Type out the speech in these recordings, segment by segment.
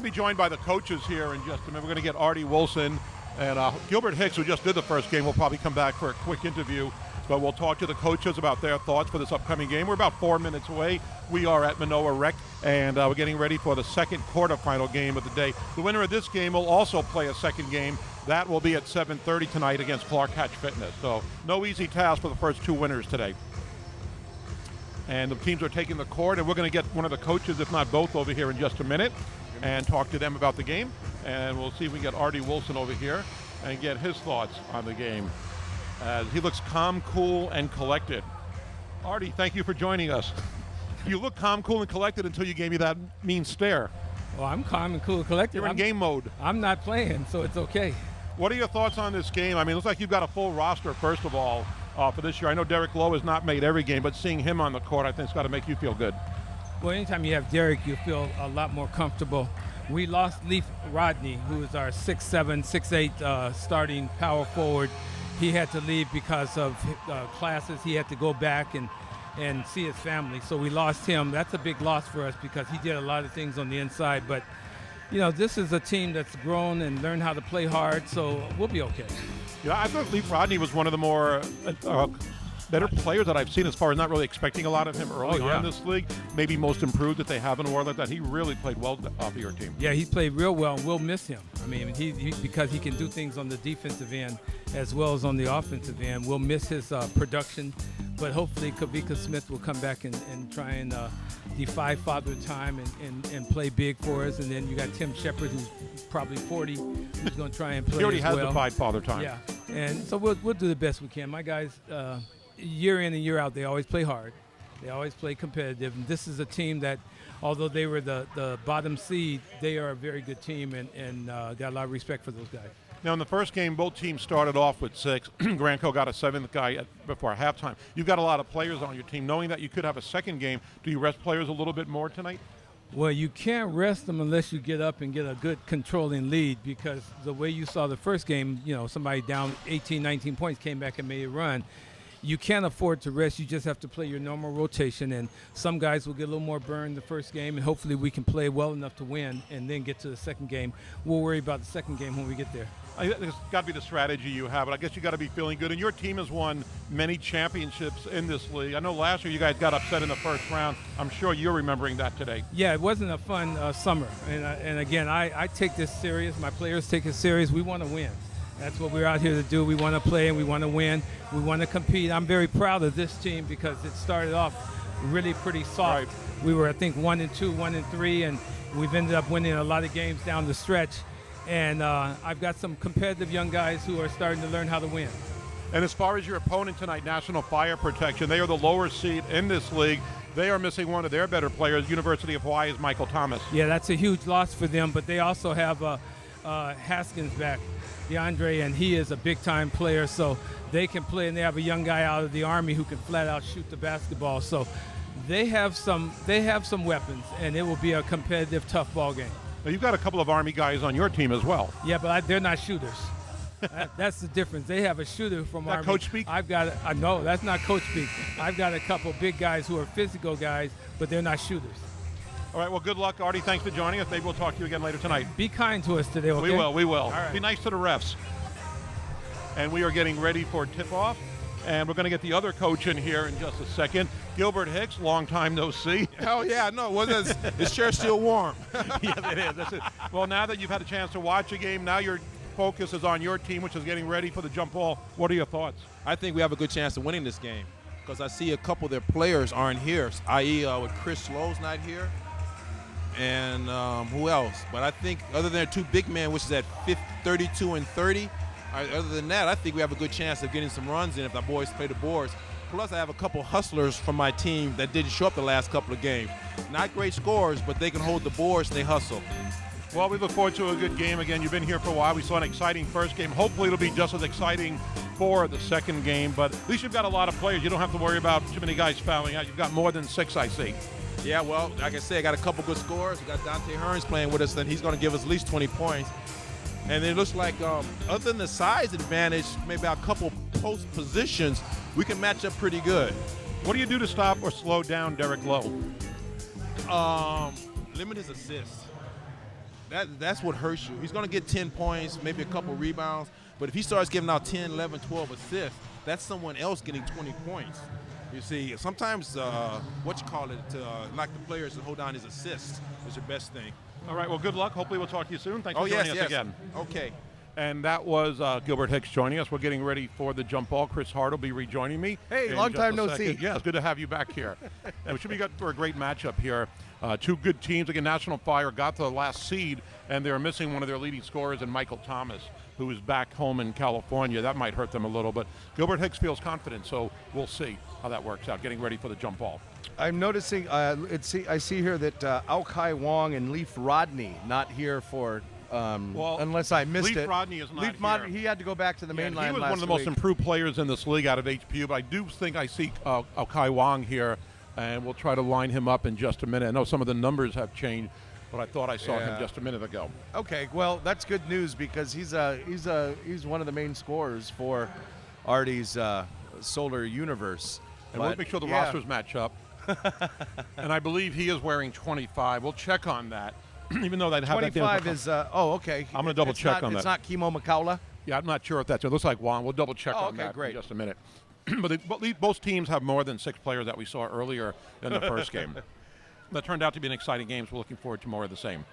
be joined by the coaches here in just a minute. We're going to get Artie Wilson and Gilbert Hicks, who just did the first game, will probably come back for a quick interview. But we'll talk to the coaches about their thoughts for this upcoming game. We're about 4 minutes away. We are at Manoa Rec, and we're getting ready for the second quarterfinal game of the day. The winner of this game will also play a second game. That will be at 7:30 tonight against Clark Hatch Fitness. So no easy task for the first two winners today. And the teams are taking the court, and we're going to get one of the coaches, if not both, over here in just a minute and talk to them about the game. And we'll see if we can get Artie Wilson over here and get his thoughts on the game. As he looks calm, cool, and collected. Artie, thank you for joining us. You look calm, cool, and collected until you gave me that mean stare. Well, I'm calm and cool and collected. You're in game mode. I'm not playing, so it's okay. What are your thoughts on this game? I mean, it looks like you've got a full roster, first of all, for this year. I know Derek Lowe has not made every game, but seeing him on the court, I think it's got to make you feel good. Well, anytime you have Derek, you feel a lot more comfortable. We lost Leaf Rodney, who is our 6'7", 6'8", starting power forward. He had to leave because of classes. He had to go back and see his family. So we lost him. That's a big loss for us because he did a lot of things on the inside. But, you know, this is a team that's grown and learned how to play hard, so we'll be okay. Yeah, I thought Leaf Rodney was one of the more better players that I've seen as far as not really expecting a lot of him early on in this league. Maybe most improved that they have in a world like that. He really played well off of your team. Yeah, he played real well, and we'll miss him. I mean, he because he can do things on the defensive end as well as on the offensive end. We'll miss his production, but hopefully Kavika Smith will come back and try and defy Father Time and play big for us. And then you got Tim Shepard, who's probably 40, who's going to try and play. He already as has well. defied Father Time. Yeah, and so we'll do the best we can. My guys, year in and year out, they always play hard. They always play competitive. And this is a team that, although they were the bottom seed, they are a very good team and got a lot of respect for those guys. Now, in the first game, both teams started off with 6. Granco got a 7th guy before halftime. You've got a lot of players on your team. Knowing that you could have a second game, do you rest players a little bit more tonight? Well, you can't rest them unless you get up and get a good controlling lead, because the way you saw the first game, you know, somebody down 18, 19 points came back and made a run. You can't afford to rest. You just have to play your normal rotation, and some guys will get a little more burn the first game, and hopefully we can play well enough to win and then get to the second game. We'll worry about the second game when we get there. It's got to be the strategy you have, but I guess you got to be feeling good. And your team has won many championships in this league. I know last year you guys got upset in the first round. I'm sure you're remembering that today. Yeah, it wasn't a fun summer. And again, I take this serious. My players take it serious. We want to win. That's what we're out here to do. We want to play and we want to win. We want to compete. I'm very proud of this team because it started off really pretty soft. Right. We were, I think, 1-2, 1-3, and we've ended up winning a lot of games down the stretch. And I've got some competitive young guys who are starting to learn how to win. And as far as your opponent tonight, National Fire Protection, they are the lower seed in this league. They are missing one of their better players. University of Hawaii's Michael Thomas. Yeah, that's a huge loss for them, but they also have Haskins back, DeAndre, and he is a big-time player, so they can play, and they have a young guy out of the Army who can flat-out shoot the basketball. So they have some weapons, and it will be a competitive, tough ball game. Now, you've got a couple of Army guys on your team as well. Yeah, but they're not shooters. That's the difference. They have a shooter from Army. Is that coach speak? No, that's not coach speak. I've got a couple big guys who are physical guys, but they're not shooters. All right, well, good luck, Artie. Thanks for joining us. Maybe we'll talk to you again later tonight. Be kind to us today, okay? We will. All right. Be nice to the refs. And we are getting ready for tip-off, and we're going to get the other coach in here in just a second. Gilbert Hicks, long time no see. Hell yeah, no, his chair's still warm. Yes, it is. That's it. Well, now that you've had a chance to watch a game, now your focus is on your team, which is getting ready for the jump ball. What are your thoughts? I think we have a good chance of winning this game because I see a couple of their players aren't here, i.e. With Chris Slow's not here. And who else? But I think other than two big men, which is at 32 and 30, other than that, I think we have a good chance of getting some runs in if our boys play the boards. Plus, I have a couple hustlers from my team that didn't show up the last couple of games. Not great scorers, but they can hold the boards and they hustle. Well, we look forward to a good game. Again, you've been here for a while. We saw an exciting first game. Hopefully it'll be just as exciting for the second game. But at least you've got a lot of players. You don't have to worry about too many guys fouling out. You've got more than 6, I see. Yeah, well, like I said, I got a couple good scores. We got Dante Hearns playing with us, and he's going to give us at least 20 points. And it looks like, other than the size advantage, maybe a couple post positions, we can match up pretty good. What do you do to stop or slow down Derek Lowe? Limit his assists. That's what hurts you. He's going to get 10 points, maybe a couple rebounds, but if he starts giving out 10, 11, 12 assists, that's someone else getting 20 points. You see, sometimes like the players to hold on his assists is your best thing. All right, well, good luck. Hopefully we'll talk to you soon. Thanks for joining us again. Okay. And that was Gilbert Hicks joining us. We're getting ready for the jump ball. Chris Hart will be rejoining me. Hey, in long just time a no second. see. Yeah, it's good to have you back here. And we should be good for a great matchup here. Two good teams. Again, National Fire got to the last seed, and they're missing one of their leading scorers in Michael Thomas, who is back home in California. That might hurt them a little, but Gilbert Hicks feels confident, so we'll see how that works out, getting ready for the jump ball. I'm noticing, I see here that Ao Kai Wong and Leaf Rodney not here for, unless I missed Leaf it. Rodney is not Leaf here. He had to go back to the main line He was last one of the most week. improved players in this league out of HPU, but I do think I see Ao Kai Wong here, and we'll try to line him up in just a minute. I know some of the numbers have changed, but I thought I saw him just a minute ago. Okay, well, that's good news because he's one of the main scorers for Artie's Solar Universe. And we'll make sure the rosters match up. And I believe he is wearing 25. We'll check on that, even though they'd have 25 that. is, okay. I'm going to double check on that. It's not Chemo Makaula? Yeah, I'm not sure if that's it. It looks like Wong. We'll double check on that great. in just a minute. But both teams have more than 6 players that we saw earlier in the first game. That turned out to be an exciting game, so we're looking forward to more of the same.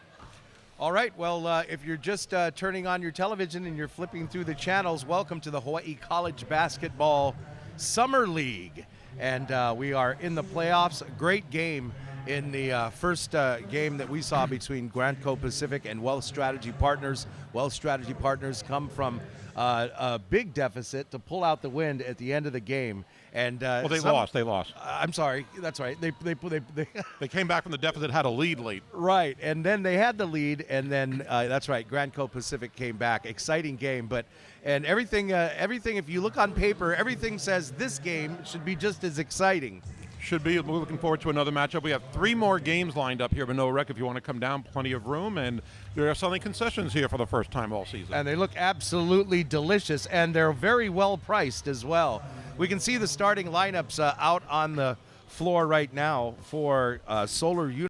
All right, well, if you're just turning on your television and you're flipping through the channels, welcome to the Hawaii College Basketball Summer League. And we are in the playoffs. A great game in the first game that we saw between Grandco Pacific and Wealth Strategy Partners. Wealth Strategy Partners come from a big deficit to pull out the win at the end of the game. And they lost. They lost. I'm sorry. That's right. They They came back from the deficit, had a lead late. Right, and then they had the lead, and then that's right. Grandco Pacific came back. Exciting game, and everything. If you look on paper, everything says this game should be just as exciting. Should be. We're looking forward to another matchup. We have 3 more games lined up here, but no wreck. If you want to come down, plenty of room, and there are selling concessions here for the first time all season. And they look absolutely delicious, and they're very well priced as well. We can see the starting lineups out on the floor right now for Solar Universe.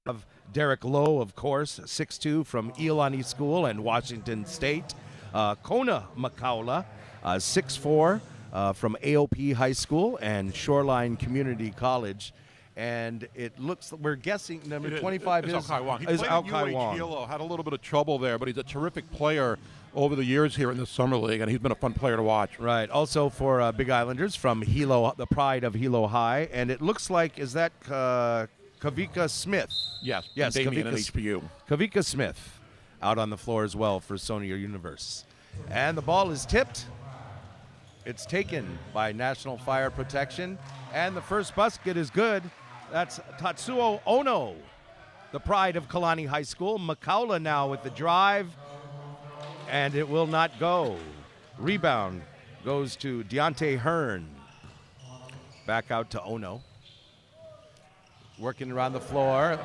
Of Derek Lowe, of course, 6'2", from Iolani School and Washington State. Kona Makaula, 6'4", from AOP High School and Shoreline Community College. And it looks, we're guessing number 25 is Ao Kai Wong. He is played Ao at Kai UH Wong. Hilo, had a little bit of trouble there, but he's a terrific player over the years here in the Summer League, and he's been a fun player to watch. Right. Also for Big Islanders from Hilo, the pride of Hilo High. And it looks like, is that Kavika Smith? Yes, Yes, Damien and Kavika HPU. Kavika Smith out on the floor as well for Solar Universe. And the ball is tipped. It's taken by National Fire Protection. And the first basket is good. That's Tatsuo Ono, the pride of Kalani High School. Makaula now with the drive. And it will not go. Rebound goes to Deontay Hearn. Back out to Ono. Working around the floor.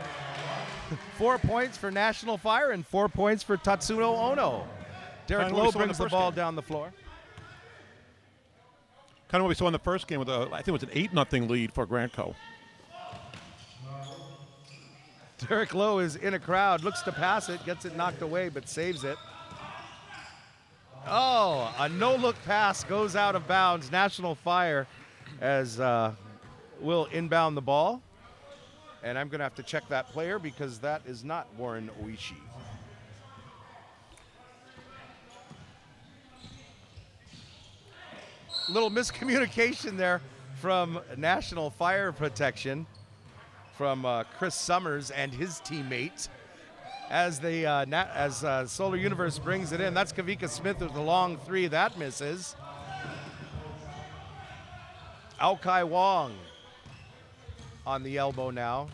4 points for National Fire and 4 points for Tatsuo Ono. Derek Kind of what we Lowe saw in brings the the first ball game. down the floor. Kind of what we saw in the first game with I think it was an 8-0 lead for Grandco. Derek Lowe is in a crowd, looks to pass it, gets it knocked away, but saves it. Oh, a no-look pass goes out of bounds. National Fire as will inbound the ball. And I'm going to have to check that player because that is not Warren Oishi. Little miscommunication there from National Fire Protection from Chris Summers and his teammates as Solar Universe brings it in. That's Kavika Smith with the long 3. That misses. Ao Kai Wong on the elbow now.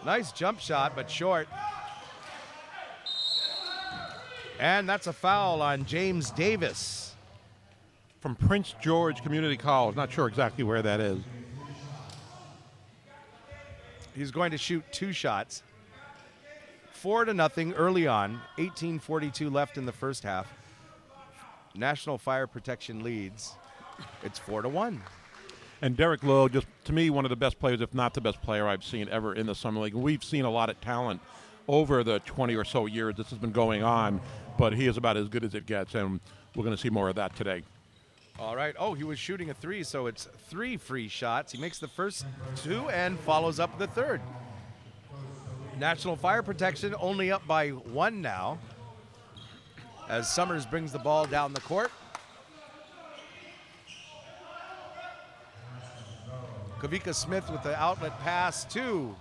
Nice jump shot, but short. And that's a foul on James Davis. From Prince George Community College. Not sure exactly where that is. He's going to shoot 2 shots. 4-0 early on. 18:42 left in the first half. National Fire Protection leads. It's 4-1. And Derek Lowe, just to me, one of the best players, if not the best player I've seen ever in the Summer League. We've seen a lot of talent over the 20 or so years this has been going on, but he is about as good as it gets, and we're going to see more of that today. All right. Oh, he was shooting a 3, so it's 3 free shots. He makes the first 2 and follows up the third. National Fire Protection only up by 1 now, as Summers brings the ball down the court. Kavika Smith with the outlet pass to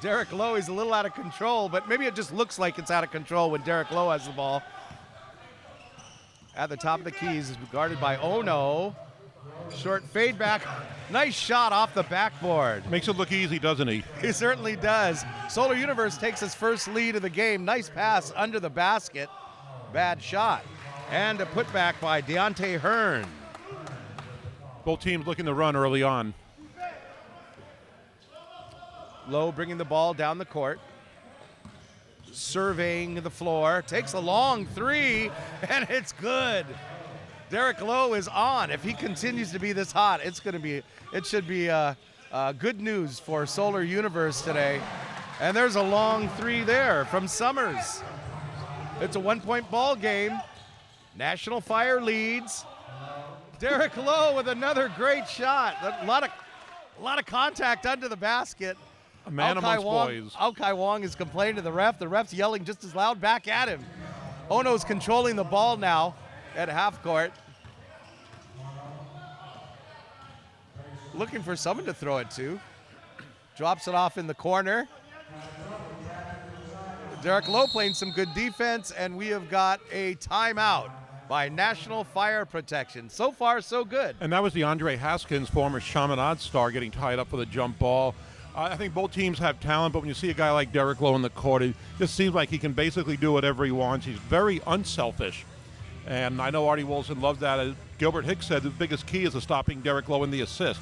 Derek Lowe. He's a little out of control, but maybe it just looks like it's out of control when Derek Lowe has the ball. At the top of the keys is guarded by Ono. Short fade back. Nice shot off the backboard. Makes it look easy, doesn't he? He certainly does. Solar Universe takes his first lead of the game. Nice pass under the basket. Bad shot. And a putback by Deontay Hearn. Both teams looking to run early on. Lowe bringing the ball down the court. Surveying the floor. Takes a long 3, and it's good. Derek Lowe is on. If he continues to be this hot, it should be good news for Solar Universe today. And there's a long 3 there from Summers. It's a 1-point ball game. National Fire leads. Derek Lowe with another great shot. A lot of contact under the basket. A man amongst boys. Ao-Kai Wong is complaining to the ref. The ref's yelling just as loud back at him. Ono's controlling the ball now at half court. Looking for someone to throw it to. Drops it off in the corner. Derek Lowe playing some good defense, and we have got a timeout by National Fire Protection. So far, so good. And that was DeAndre Haskins, former Chaminade star, getting tied up for the jump ball. I think both teams have talent, but when you see a guy like Derek Lowe in the court, it just seems like he can basically do whatever he wants. He's very unselfish. And I know Artie Wilson loves that. As Gilbert Hicks said, the biggest key is to stopping Derek Lowe in the assist.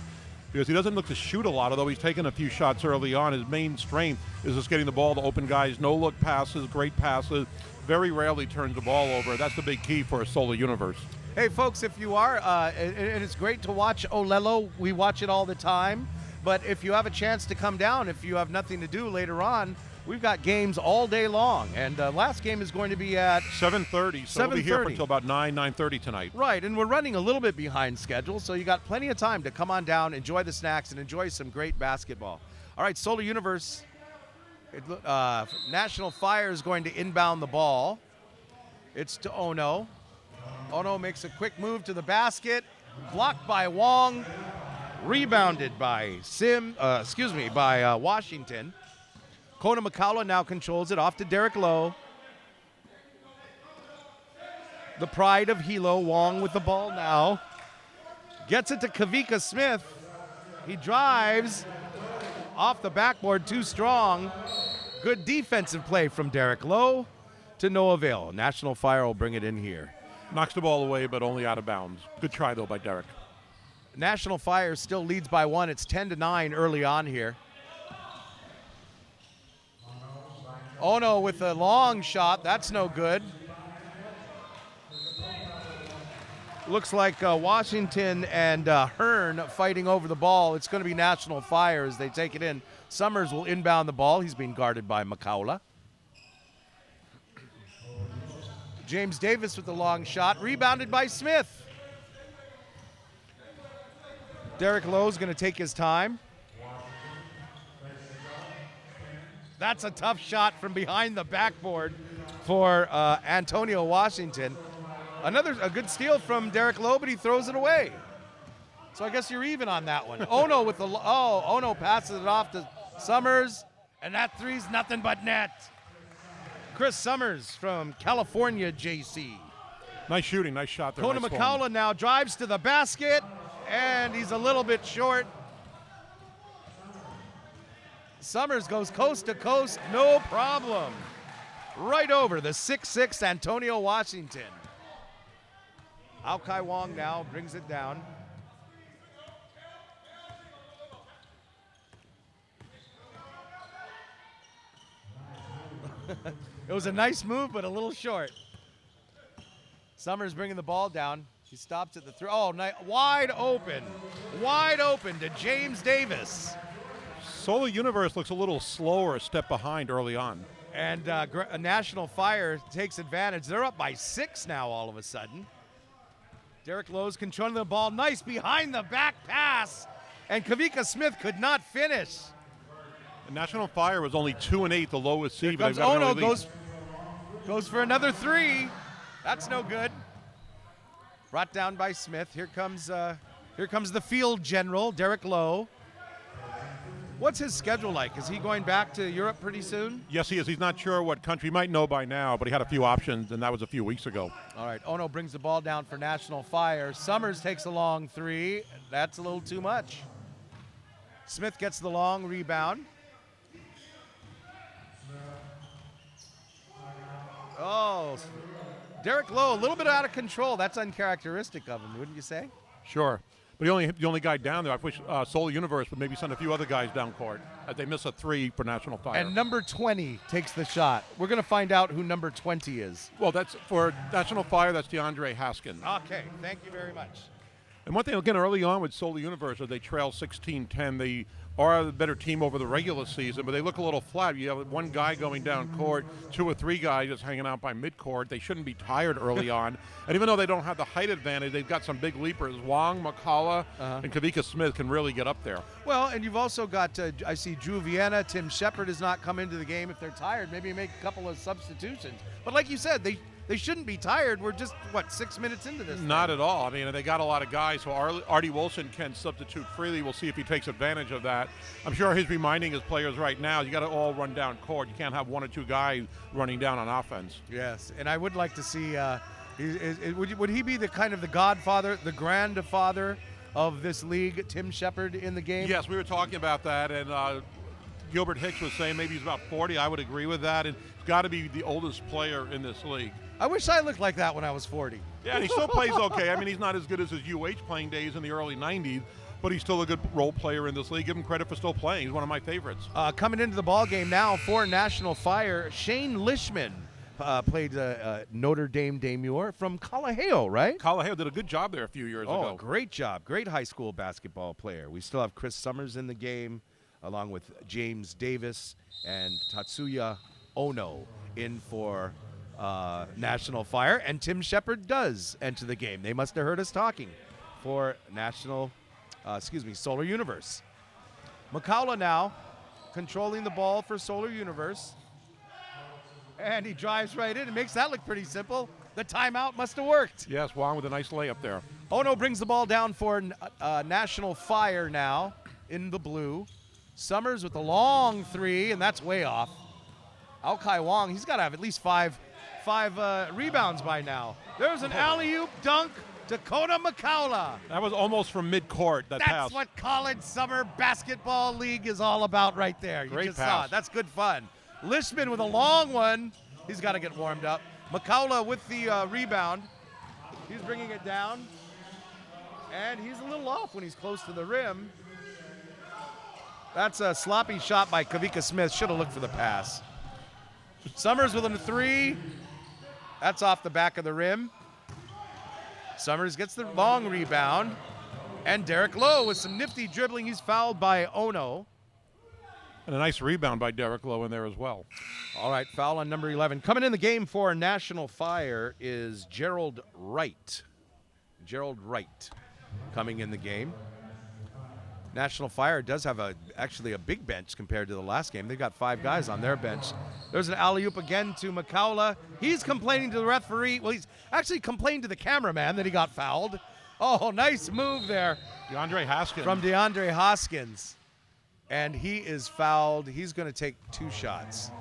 Because he doesn't look to shoot a lot, although he's taken a few shots early on. His main strength is just getting the ball to open guys. No-look passes, great passes. Very rarely turns the ball over. That's the big key for a Solar Universe. Hey, folks, if you are, and it's great to watch Olelo. We watch it all the time. But if you have a chance to come down, if you have nothing to do later on, we've got games all day long. And last game is going to be at 7:30. So we'll be here for until about 9:30 tonight. Right, and we're running a little bit behind schedule, so you got plenty of time to come on down, enjoy the snacks, and enjoy some great basketball. All right, Solar Universe, National Fire is going to inbound the ball. It's to Ono. Ono makes a quick move to the basket, blocked by Wong. Rebounded by Washington. Kona McCullough now controls it off to Derek Lowe. The pride of Hilo, Wong with the ball now. Gets it to Kavika Smith. He drives off the backboard, too strong. Good defensive play from Derek Lowe to no avail. National Fire will bring it in here. Knocks the ball away, but only out of bounds. Good try, though, by Derek. National Fire still leads by 1. It's 10-9 early on here. Ono with a long shot. That's no good. Looks like Washington and Hearn fighting over the ball. It's going to be National Fire as they take it in. Summers will inbound the ball. He's being guarded by McCullough. James Davis with the long shot. Rebounded by Smith. Derek Lowe's going to take his time. That's a tough shot from behind the backboard for Antonio Washington. A good steal from Derek Lowe, but he throws it away. So I guess you're even on that one. Ono passes it off to Summers, and that three's nothing but net. Chris Summers from California, JC. Nice shooting, nice shot there. Kona nice McCullough form. now drives to the basket, and he's a little bit short. Summers goes coast to coast, no problem. Right over the 6'6" Antonio Washington. Ao-Kai Wong now brings it down. It was a nice move, but a little short. Summers bringing the ball down. He stops at the three. Oh, wide open to James Davis. Solar Universe looks a little slower, a step behind early on. And National Fire takes advantage. They're up by 6 now all of a sudden. Derek Lowe's controlling the ball. Nice behind the back pass. And Kavika Smith could not finish. And National Fire was only 2-8, the lowest seed. Here comes Ono, goes for another 3. That's no good. Brought down by Smith. Here comes the field general, Derek Lowe. What's his schedule like? Is he going back to Europe pretty soon? Yes, he is. He's not sure what country. He might know by now, but he had a few options, and that was a few weeks ago. All right, Ono brings the ball down for National Fire. Summers takes a long 3. That's a little too much. Smith gets the long rebound. Oh, Derek Lowe, a little bit out of control. That's uncharacteristic of him, wouldn't you say? Sure. But the only guy down there. I wish Solar Universe would maybe send a few other guys down court as they miss a 3 for National Fire. And number 20 takes the shot. We're going to find out who number 20 is. Well, that's for National Fire. That's DeAndre Haskins. Okay, thank you very much. And one thing, again, early on with Solar Universe, as they trail 16-10, they are the better team over the regular season, but they look a little flat. You have one guy going down court, 2 or 3 guys just hanging out by midcourt. They shouldn't be tired early on. And even though they don't have the height advantage, they've got some big leapers. Wong, McCullough, and Kavika Smith can really get up there. Well, and you've also got, I see Drew Vienna, Tim Shepard has not come into the game. If they're tired, maybe make a couple of substitutions. But like you said, they shouldn't be tired. We're just, 6 minutes into this? Not at all. I mean, they got a lot of guys, so Artie Wilson can substitute freely. We'll see if he takes advantage of that. I'm sure he's reminding his players right now, you got to all run down court. You can't have 1 or 2 guys running down on offense. Yes, and I would like to see, would he be the kind of the godfather, the grandfather of this league, Tim Shepard, in the game? Yes, we were talking about that, and Gilbert Hicks was saying maybe he's about 40. I would agree with that. And he's got to be the oldest player in this league. I wish I looked like that when I was 40. Yeah, and he still plays okay. I mean, he's not as good as his UH playing days in the early 90s, but he's still a good role player in this league. Give him credit for still playing. He's one of my favorites. Coming into the ball game now for National Fire, Shane Lishman played Notre Dame Demure from Kalaheo, right? Kalaheo did a good job there a few years ago. Oh, great job. Great high school basketball player. We still have Chris Summers in the game, along with James Davis and Tatsuya Ono in for National Fire, and Tim Shepard does enter the game. They must have heard us talking for Solar Universe. McCullough now controlling the ball for Solar Universe, and he drives right in and makes that look pretty simple. The timeout must have worked. Yes, Wong with a nice layup there. Ono brings the ball down for National Fire now in the blue. Summers with a long 3, and that's way off. Al-Kai Wong, he's got to have at least five rebounds by now. There's an alley-oop dunk, Dakota McCullough. That was almost from midcourt, that pass. That's what college summer basketball league is all about right there. You Great just pass. saw it. That's good fun. Lishman with a long one. He's got to get warmed up. McCullough with the rebound. He's bringing it down. And he's a little off when he's close to the rim. That's a sloppy shot by Kavika Smith. Should have looked for the pass. Summers with a 3. That's off the back of the rim. Summers gets the long rebound. And Derek Lowe with some nifty dribbling. He's fouled by Ono. And a nice rebound by Derek Lowe in there as well. All right, foul on number 11. Coming in the game for National Fire is Gerald Wright. Gerald Wright coming in the game. National Fire does have actually a big bench compared to the last game. They've got 5 guys on their bench. There's an alley-oop again to McCullough. He's complaining to the referee. Well, he's actually complained to the cameraman that he got fouled. Oh, nice move there. DeAndre Haskins. From DeAndre Hoskins. And he is fouled. He's going to take 2 shots.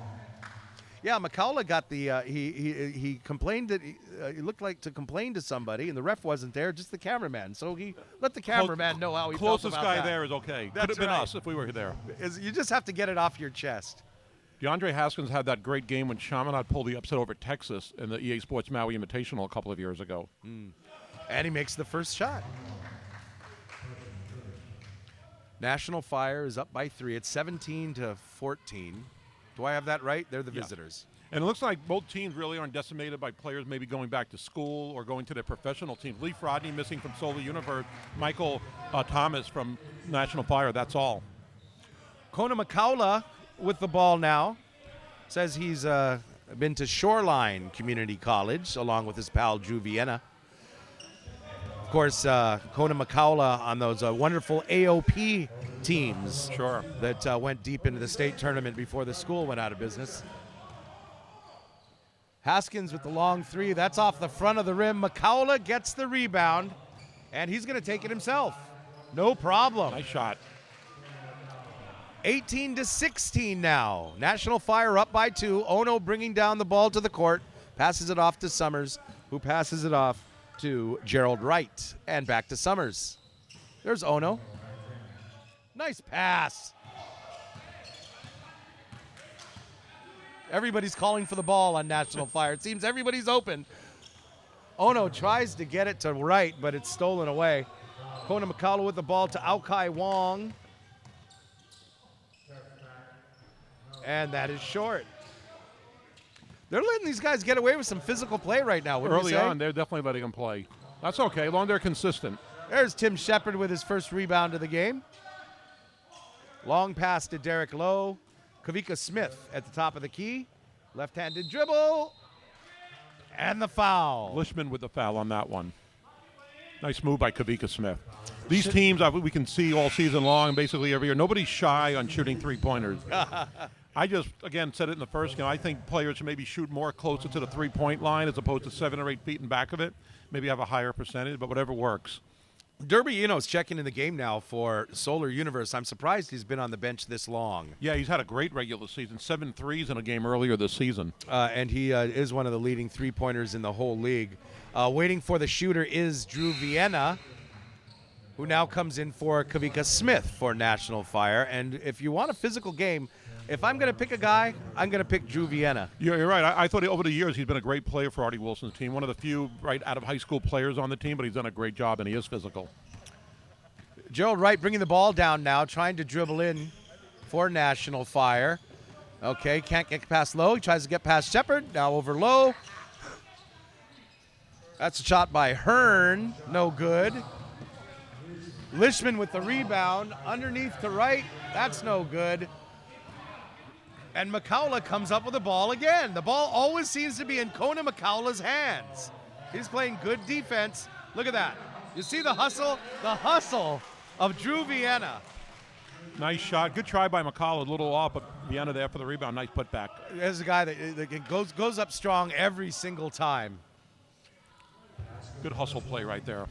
Yeah, McCullough got the he complained that he looked like to complain to somebody, and the ref wasn't there, just the cameraman. So he let the cameraman know how he felt Closest about guy that. there is okay. That's Could have been right. us if we were there. You just have to get it off your chest. DeAndre Haskins had that great game when Chaminade pulled the upset over Texas in the EA Sports Maui Invitational a couple of years ago. And he makes the first shot. National Fire is up by 3. It's 17-14. Do I have that right? They're the Yeah. visitors. And it looks like both teams really aren't decimated by players maybe going back to school or going to their professional teams. Leaf Rodney missing from Solar Universe, Michael Thomas from National Fire, that's all. Kona Makaula with the ball now. Says he's been to Shoreline Community College along with his pal Drew Vienna. Of course, Kona Makaula on those wonderful AOP teams Sure. that went deep into the state tournament before the school went out of business. Haskins with the long three. That's off the front of the rim. Makaula gets the rebound, and he's going to take it himself. No problem. Nice shot. 18-16 now. National Fire up by 2. Ono bringing down the ball to the court. Passes it off to Summers, who passes it off to Gerald Wright. And back to Summers. There's Ono. Nice pass. Everybody's calling for the ball on National Fire. It seems everybody's open. Ono tries to get it to Wright, but it's stolen away. Kona Makaula with the ball to Aukai Wong. And that is short. They're letting these guys get away with some physical play right now. Wouldn't you Early say? on, they're definitely letting them play. That's okay, as long as they're consistent. There's Tim Shepard with his first rebound of the game. Long pass to Derek Lowe. Kavika Smith at the top of the key. Left-handed dribble. And the foul. Lishman with the foul on that one. Nice move by Kavika Smith. These teams, we can see all season long and basically every year, nobody's shy on shooting three-pointers. I just, again, said it in the first game. I think players should maybe shoot more closer to the three-point line as opposed to 7 or 8 feet in back of it. Maybe have a higher percentage, but whatever works. Derby Eno's checking in the game now for Solar Universe. I'm surprised he's been on the bench this long. Yeah, he's had a great regular season. 7 threes in a game earlier this season. And he is one of the leading three-pointers in the whole league. Waiting for the shooter is Drew Vienna, who now comes in for Kavika Smith for National Fire. And if you want a physical game, if I'm going to pick a guy, I'm going to pick Drew Vienna. You're right. I thought over the years he's been a great player for Artie Wilson's team. One of the few right out of high school players on the team, but he's done a great job, and he is physical. Gerald Wright bringing the ball down now, trying to dribble in for National Fire. Okay, can't get past Lowe. He tries to get past Shepard. Now over Lowe. That's a shot by Hearn. No good. Lishman with the rebound. Underneath to Wright. That's no good. And Makaula comes up with the ball again. The ball always seems to be in Kona Makaula's hands. He's playing good defense. Look at that. You see the hustle? The hustle of Drew Vienna. Nice shot. Good try by McCall. A little off, but Vienna there for the rebound. Nice putback. There's a guy that goes up strong every single time. Good hustle play right there.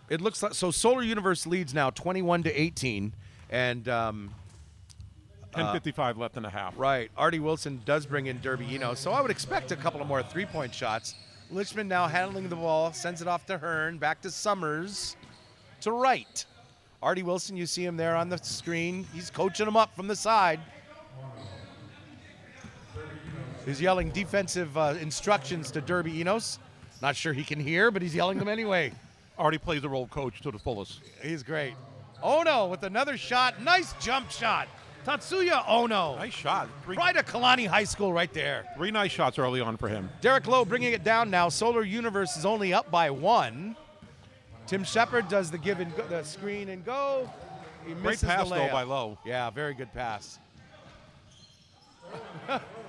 It looks like so. Solar Universe leads now 21-18, and 10:55 left in the half. right. Artie Wilson does bring in Derby Eno, so I would expect a couple of more three-point shots. Lichman now handling the ball, sends it off to Hearn, back to Summers, to Wright. Artie Wilson, you see him there on the screen. He's coaching him up from the side. He's yelling defensive instructions to Derby Enos. Not sure he can hear, but he's yelling them anyway. Already plays the role of coach to the fullest. He's great. Ono with another shot. Nice jump shot. Tatsuya Ono. Nice shot. Pride of Kalani High School right there. 3 nice shots early on for him. Derek Lowe bringing it down now. Solar Universe is only up by 1. Tim Shepard does the give and go, the screen and go. He Great misses pass the though layup. by Lowe. Yeah, very good pass.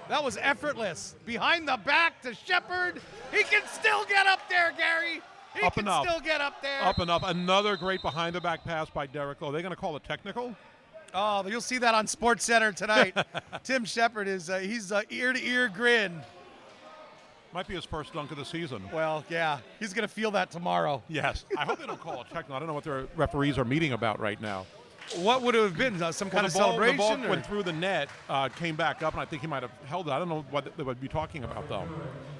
That was effortless. Behind the back to Shepard. He can still get up there, Gary. He Up can and up. still get up there. Up and up. Another great behind the back pass by Derek Lowe. They're going to call it technical. Oh, you'll see that on Sports Center tonight. Tim Shepard is he's ear-to-ear grin. Might be his first dunk of the season. Well, yeah, he's going to feel that tomorrow. Yes. I hope they don't call it technical. I don't know what their referees are meeting about right now. What would it have been? Some kind of celebration? The ball or- went through the net, came back up, and I think he might have held it. I don't know what they would be talking about, though.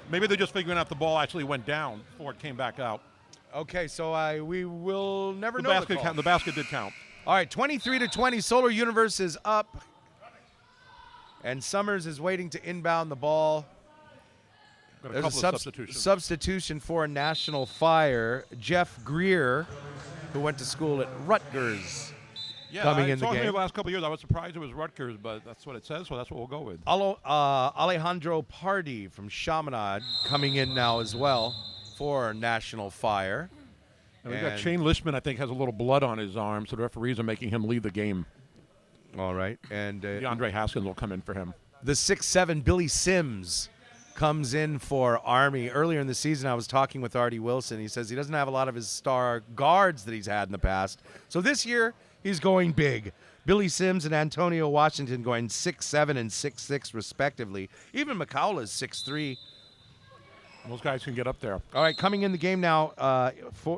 Maybe they're just figuring out the ball actually went down before it came back out. Okay, so we will never The know basket, the call. the basket did count. All right, 23-20. Solar Universe is up. And Summers is waiting to inbound the ball. Got a There's couple a of substitutions. substitution for National Fire. Jeff Greer, who went to school at Rutgers. coming in it's the only game. the last couple of years. I was surprised it was Rutgers, but that's what it says, so that's what we'll go with. Alejandro Pardy from Chaminade coming in now as well for National Fire. And we've got Shane Lishman, I think, has a little blood on his arm, so the referees are making him leave the game. All right. And DeAndre Haskins will come in for him. the 6'7" Billy Sims comes in for Army. Earlier in the season, I was talking with Artie Wilson. He says he doesn't have a lot of his star guards that he's had in the past. So this year, he's going big. Billy Sims and Antonio Washington going 6'7" and 6'6" respectively. Even McCowell is 6'3". Those guys can get up there. All right, coming in the game now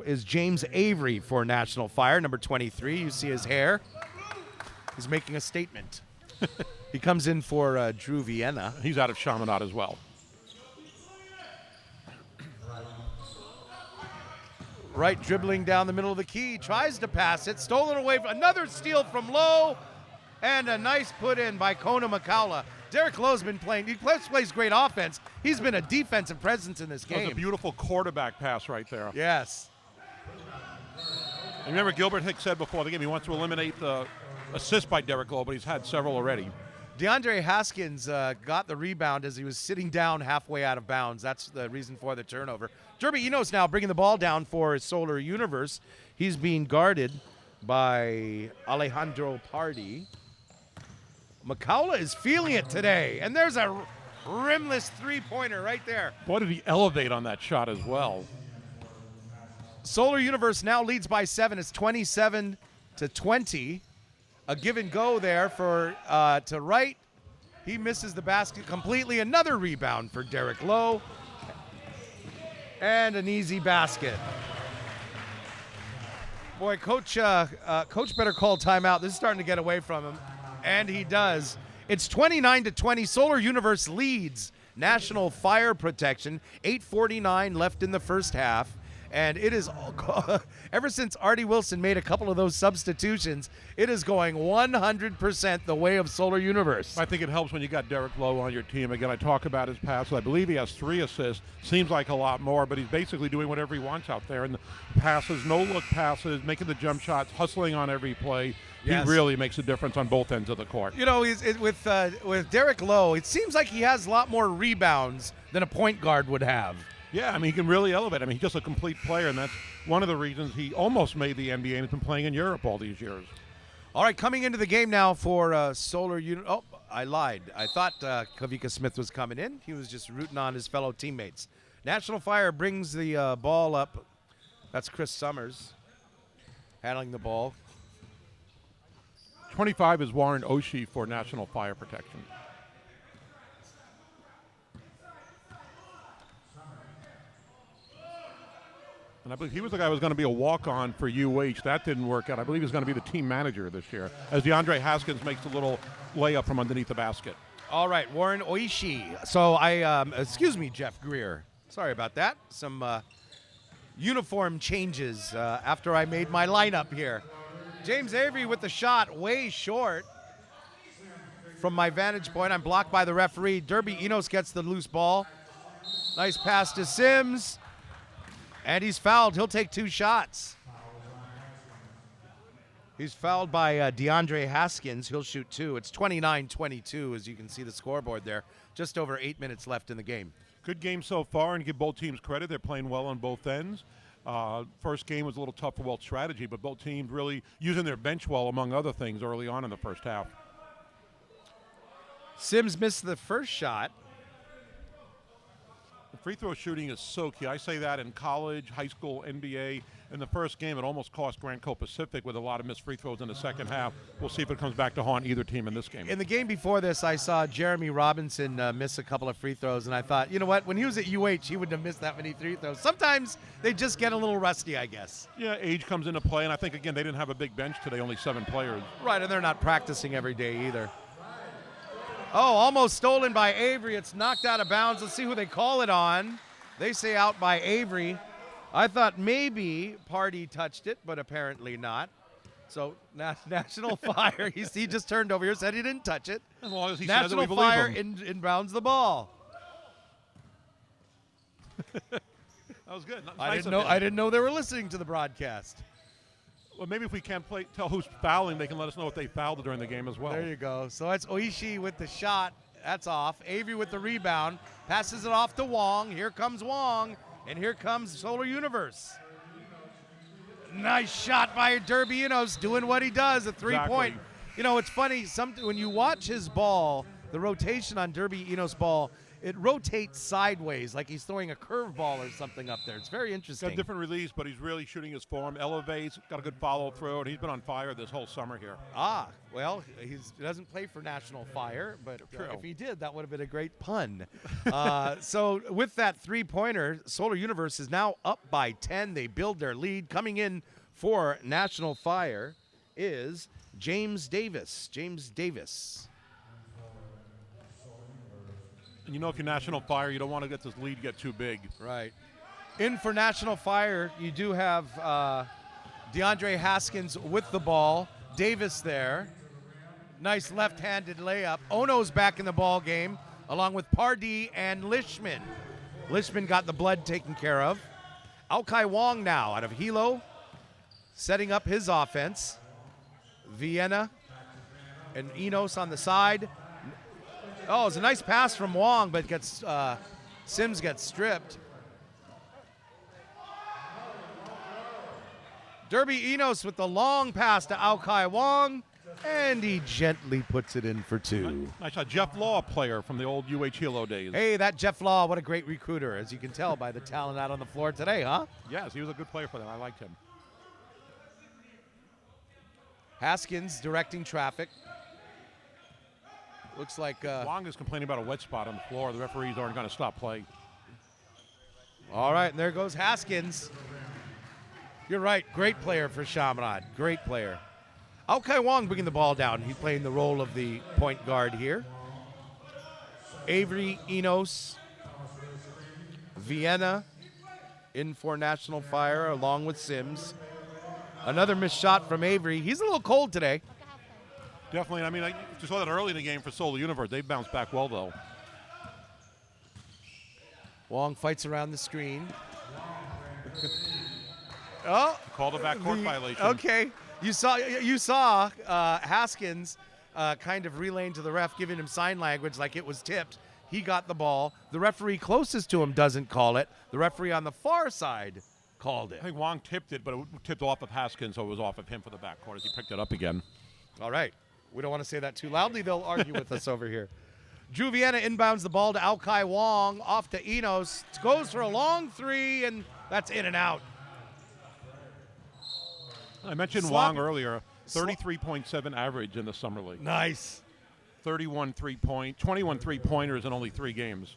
is James Avery for National Fire, number 23. You see his hair. He's making a statement. He comes in for Drew Vienna. He's out of Chaminade as well. Right, dribbling down the middle of the key, tries to pass it, stolen away. Another steal from Lowe, and a nice put in by Kona McCowell. Derek Lowe's been playing. He plays great offense. He's been a defensive presence in this That was game. a beautiful quarterback pass right there. Yes. And remember, Gilbert Hicks said before the game he wants to eliminate the assist by Derek Lowe, but he's had several already. DeAndre Haskins got the rebound as he was sitting down halfway out of bounds. That's the reason for the turnover. Derby Enos now bringing the ball down for Solar Universe. He's being guarded by Alejandro Pardy. McCowell is feeling it today, and there's a rimless three-pointer right there. Boy, did he elevate on that shot as well. Solar Universe now leads by 7. It's 27-20. A give and go there for to Wright. He misses the basket completely. Another rebound for Derek Lowe. And an easy basket. Boy, Coach better call timeout. This is starting to get away from him. And he does. It's 29-20. Solar Universe leads National Fire Protection. 8:49 left in the first half. And it is, ever since Artie Wilson made a couple of those substitutions, it is going 100% the way of Solar Universe. I think it helps when you got Derek Lowe on your team. Again, I talk about his passes. I believe he has 3 assists. Seems like a lot more, but he's basically doing whatever he wants out there. And the passes, no-look passes, making the jump shots, hustling on every play. Yes. He really makes a difference on both ends of the court. You know, with Derek Lowe, it seems like he has a lot more rebounds than a point guard would have. Yeah, I mean, he can really elevate. I mean, he's just a complete player, and that's one of the reasons he almost made the NBA and has been playing in Europe all these years. All right, coming into the game now for Solar Universe. Oh, I lied. I thought Kavika Smith was coming in. He was just rooting on his fellow teammates. National Fire brings the ball up. That's Chris Summers handling the ball. 25 is Warren Oshie for National Fire Protection. And I believe he was the guy who was going to be a walk-on for UH. That didn't work out. I believe he's going to be the team manager this year, as DeAndre Haskins makes a little layup from underneath the basket. All right, Warren Oishi. So excuse me, Jeff Greer. Sorry about that. Some uniform changes after I made my lineup here. James Avery with the shot, way short. From my vantage point, I'm blocked by the referee. Derby Enos gets the loose ball. Nice pass to Sims. And he's fouled. He'll take 2 shots. He's fouled by DeAndre Haskins. He'll shoot 2. It's 29-22, as you can see the scoreboard there. Just over 8 minutes left in the game. Good game so far, and give both teams credit. They're playing well on both ends. First game was a little tough for Welch strategy, but both teams really using their bench well, among other things, early on in the first half. Sims missed the first shot. The free throw shooting is so key. I say that in college, high school, NBA. In the first game, it almost cost Grand Co Pacific with a lot of missed free throws in the second half. We'll see if it comes back to haunt either team in this game. In the game before this, I saw Jeremy Robinson miss a couple of free throws, and I thought, you know what? When he was at UH, he wouldn't have missed that many free throws. Sometimes they just get a little rusty, I guess. Yeah, age comes into play, and I think, again, they didn't have a big bench today, only 7 players. Right, and they're not practicing every day either. Oh, almost stolen by Avery. It's knocked out of bounds. Let's see who they call it on. They say out by Avery. I thought maybe Party touched it, but apparently not. So National Fire, he just turned over here, said he didn't touch it. As long as he says it, we National believe Fire him. inbounds the ball. That was good. I didn't know they were listening to the broadcast. Well, maybe if we can't tell who's fouling, they can let us know if they fouled during the game as well. There you go. So that's Oishi with the shot. That's off. Avery with the rebound. Passes it off to Wong. Here comes Wong. And here comes Solar Universe. Nice shot by Derby Enos, doing what he does, a three-point. Exactly. You know, it's funny, when you watch his ball, the rotation on Derby Enos' ball, it rotates sideways like he's throwing a curveball or something up there. It's very Got interesting. a different release, but he's really shooting his form, elevates, got a good follow-through, and he's been on fire this whole summer here. Well, he doesn't play for National Fire, but True. if he did, that would have been a great pun. So with that three-pointer, Solar Universe is now up by 10. They build their lead. Coming in for National Fire is James Davis. James Davis. And you know, if you're National Fire, you don't want to get this lead get too big. Right. In for National Fire, you do have DeAndre Haskins with the ball. Davis there. Nice left-handed layup. Ono's back in the ball game, along with Pardee and Lishman. Lishman got the blood taken care of. Alkai Wong now out of Hilo, setting up his offense. Vienna and Enos on the side. Oh, it's a nice pass from Wong, but Sims gets stripped. Derby Enos with the long pass to Alkai Wong, and he gently puts it in for two. I saw Jeff Law, player from the old UH Hilo days. Hey, that Jeff Law, what a great recruiter, as you can tell by the talent out on the floor today, huh? Yes, he was a good player for them. I liked him. Haskins directing traffic. Looks like Wong is complaining about a wet spot on the floor. The referees aren't going to stop play. all right, and there goes Haskins. You're right, great player for Chaminade, great player. Alkai Wong bringing the ball down. He's playing the role of the point guard here. Avery Enos, Vienna in for National Fire along with Sims. Another missed shot from Avery. He's a little cold today. Definitely. I mean, I just saw that early in the game for Solar Universe. They bounced back well, though. Wong fights around the screen. Oh, Called a backcourt violation. okay. You saw Haskins kind of relaying to the ref, giving him sign language like it was tipped. He got the ball. The referee closest to him doesn't call it. The referee on the far side called it. I think Wong tipped it, but it tipped off of Haskins, so it was off of him for the backcourt as he picked it up again. All right. We don't want to say that too loudly. They'll argue with us over here. Drew Vienna inbounds the ball to Alkai Wong, off to Enos. Goes for a long three, and that's in and out. I mentioned Sloppy. Wong earlier, 33.7 average in the Summer League. Nice. 21 three-pointers in only 3 games.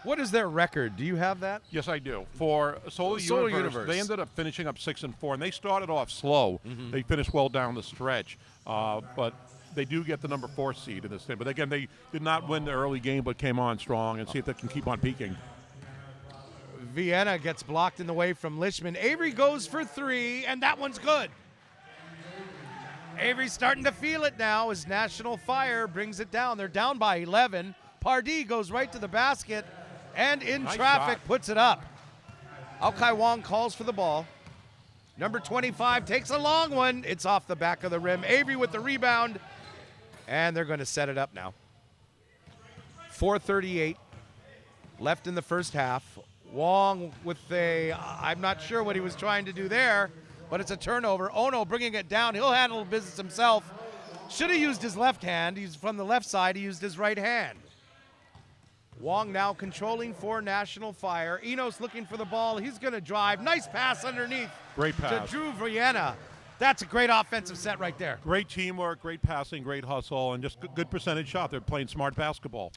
What is their record? Do you have that? Yes, I do. For Solar Universe, they ended up finishing up 6-4, and they started off slow. They finished well down the stretch, but they do get the number 4 seed in this thing. But again, they did not win the early game, but came on strong, and see if they can keep on peaking. Vienna gets blocked in the way from Lishman. Avery goes for 3, and that one's good. Avery's starting to feel it now as National Fire brings it down. They're down by 11. Pardee goes right to the basket, and in Nice traffic shot. puts it up. Alkai Wong calls for the ball. Number 25 takes a long one. It's off the back of the rim. Avery with the rebound, and they're going to set it up now. 4:38 left in the first half. Wong with I'm not sure what he was trying to do there, but it's a turnover. Ono bringing it down. He'll handle business himself. Should have used his left hand. He's from the left side. He used his right hand. Wong now controlling for National Fire. Enos looking for the ball. He's going to drive. Nice pass underneath Great to pass. Drew Vienna. That's a great offensive set right there. Great teamwork, great passing, great hustle, and just good percentage shot. They're playing smart basketball.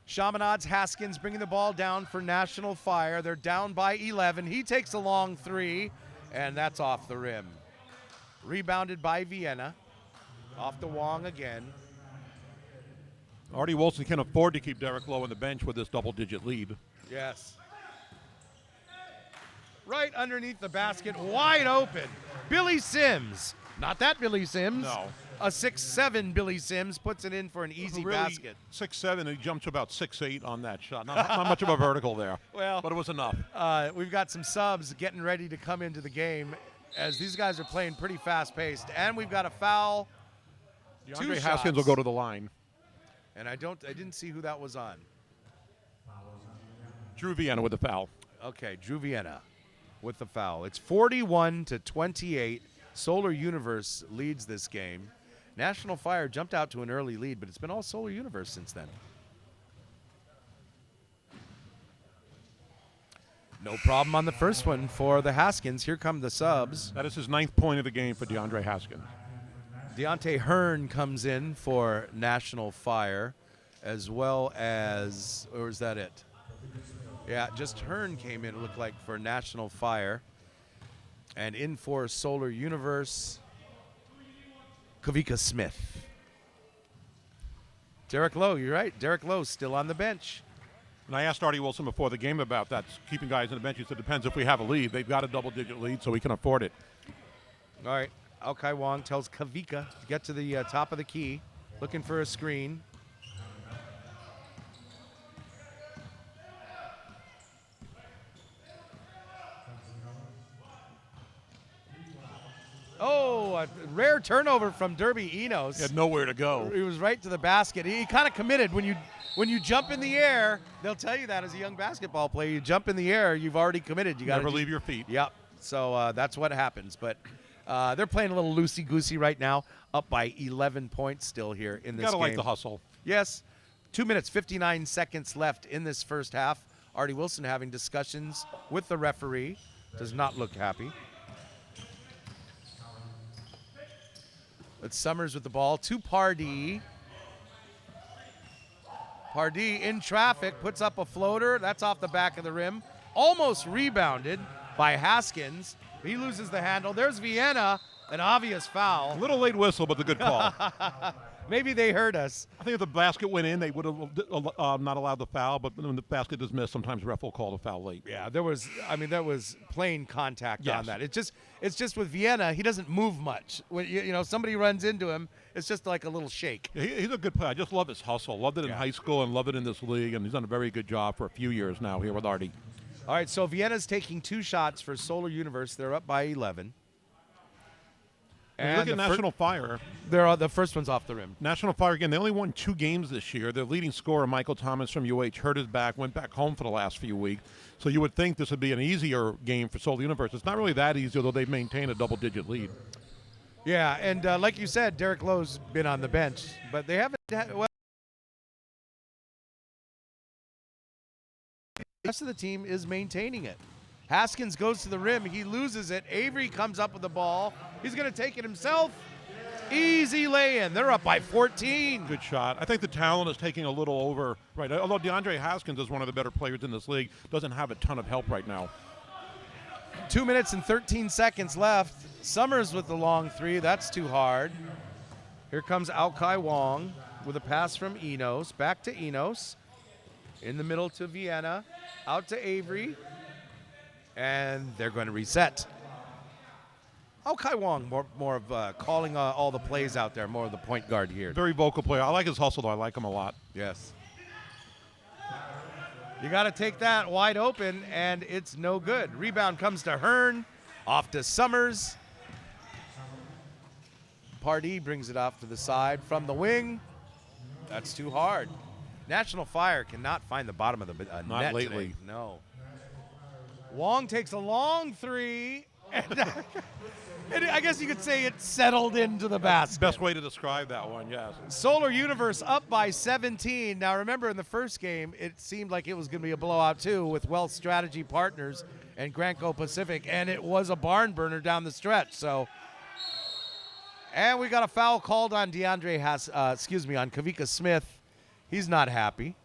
Chaminade's Haskins bringing the ball down for National Fire. They're down by 11. He takes a long 3, and that's off the rim. Rebounded by Vienna. Off to Wong again. Artie Wilson can afford to keep Derek Lowe on the bench with this double-digit lead. Yes. Right underneath the basket, wide open. Billy Sims. Not that Billy Sims. No. A 6'7" Billy Sims puts it in for an easy Really, basket. 6'7", and he jumped to about 6'8" on that shot. Not much of a vertical there, Well, but it was enough. We've got some subs getting ready to come into the game as these guys are playing pretty fast-paced, and we've got a foul. DeAndre Haskins will go to the line. And I didn't see who that was on. Drew Vienna with the foul. Okay, Drew Vienna with the foul. It's 41-28. Solar Universe leads this game. National Fire jumped out to an early lead, but it's been all Solar Universe since then. No problem on the first one for the Haskins. Here come the subs. That is his 9th point of the game for DeAndre Haskins. Deontay Hearn comes in for National Fire, as well as, or is that it? Yeah, just Hearn came in, it looked like, for National Fire. And in for Solar Universe, Kavika Smith. Derek Lowe, you're right. Derek Lowe's still on the bench. And I asked Artie Wilson before the game about that, keeping guys on the bench. He said it depends if we have a lead. They've got a double-digit lead, so we can afford it. All right. Alkai Wong tells Kavika to get to the top of the key, looking for a screen. Oh, a rare turnover from Derby Enos. He had nowhere to go. He was right to the basket. He kind of committed. When you jump in the air, they'll tell you that as a young basketball player. You jump in the air, you've already committed. You got to Never leave your feet. Yep. So that's what happens. But they're playing a little loosey-goosey right now, up by 11 points still here in this game. Gotta like the hustle. Yes. 2 minutes, 59 seconds left in this first half. Artie Wilson having discussions with the referee. Does not look happy. It's Summers with the ball to Pardee. Pardee in traffic, puts up a floater. That's off the back of the rim. Almost rebounded by Haskins. He loses the handle. There's Vienna, an obvious foul. A little late whistle, but the good call. Maybe they heard us. I think if the basket went in, they would have not allowed the foul, but when the basket is missed, sometimes the ref will call the foul late. Yeah, there was plain contact Yes. on that. It's just with Vienna, he doesn't move much. When somebody runs into him, it's just like a little shake. Yeah, he's a good player. I just love his hustle. Loved it in high school and loved it in this league, and he's done a very good job for a few years now here with Artie. All right, so Vienna's taking 2 shots for Solar Universe. They're up by 11. And look at National Fire. The first one's off the rim. National Fire, again, they only won 2 games this year. Their leading scorer, Michael Thomas from UH, hurt his back, went back home for the last few weeks. So you would think this would be an easier game for Solar Universe. It's not really that easy, although they've maintained a double-digit lead. Yeah, and like you said, Derek Lowe's been on the bench, but they haven't well, the rest of the team is maintaining it. Haskins goes to the rim. He loses it. Avery comes up with the ball. He's going to take it himself. Easy lay-in. They're up by 14. Good shot. I think the talent is taking a little over. Right. Although DeAndre Haskins is one of the better players in this league, doesn't have a ton of help right now. 2 minutes and 13 seconds left. Summers with the long 3. That's too hard. Here comes Alkai Wong with a pass from Enos. Back to Enos. In the middle to Vienna. Out to Avery. And they're going to reset. Alkai Wong, more of calling all the plays out there, more of the point guard here. Very vocal player. I like his hustle, though. I like him a lot. Yes. You got to take that wide open, and it's no good. Rebound comes to Hearn, off to Summers. Pardee brings it off to the side from the wing. That's too hard. National Fire cannot find the bottom of the Not net lately. today. No. Wong takes a long 3, and I guess you could say it settled into the basket. Best way to describe that one, yes. Solar Universe up by 17. Now remember, in the first game, it seemed like it was going to be a blowout too with Wealth Strategy Partners and Granco Pacific, and it was a barn burner down the stretch. So, and we got a foul called on on Kavika Smith. He's not happy.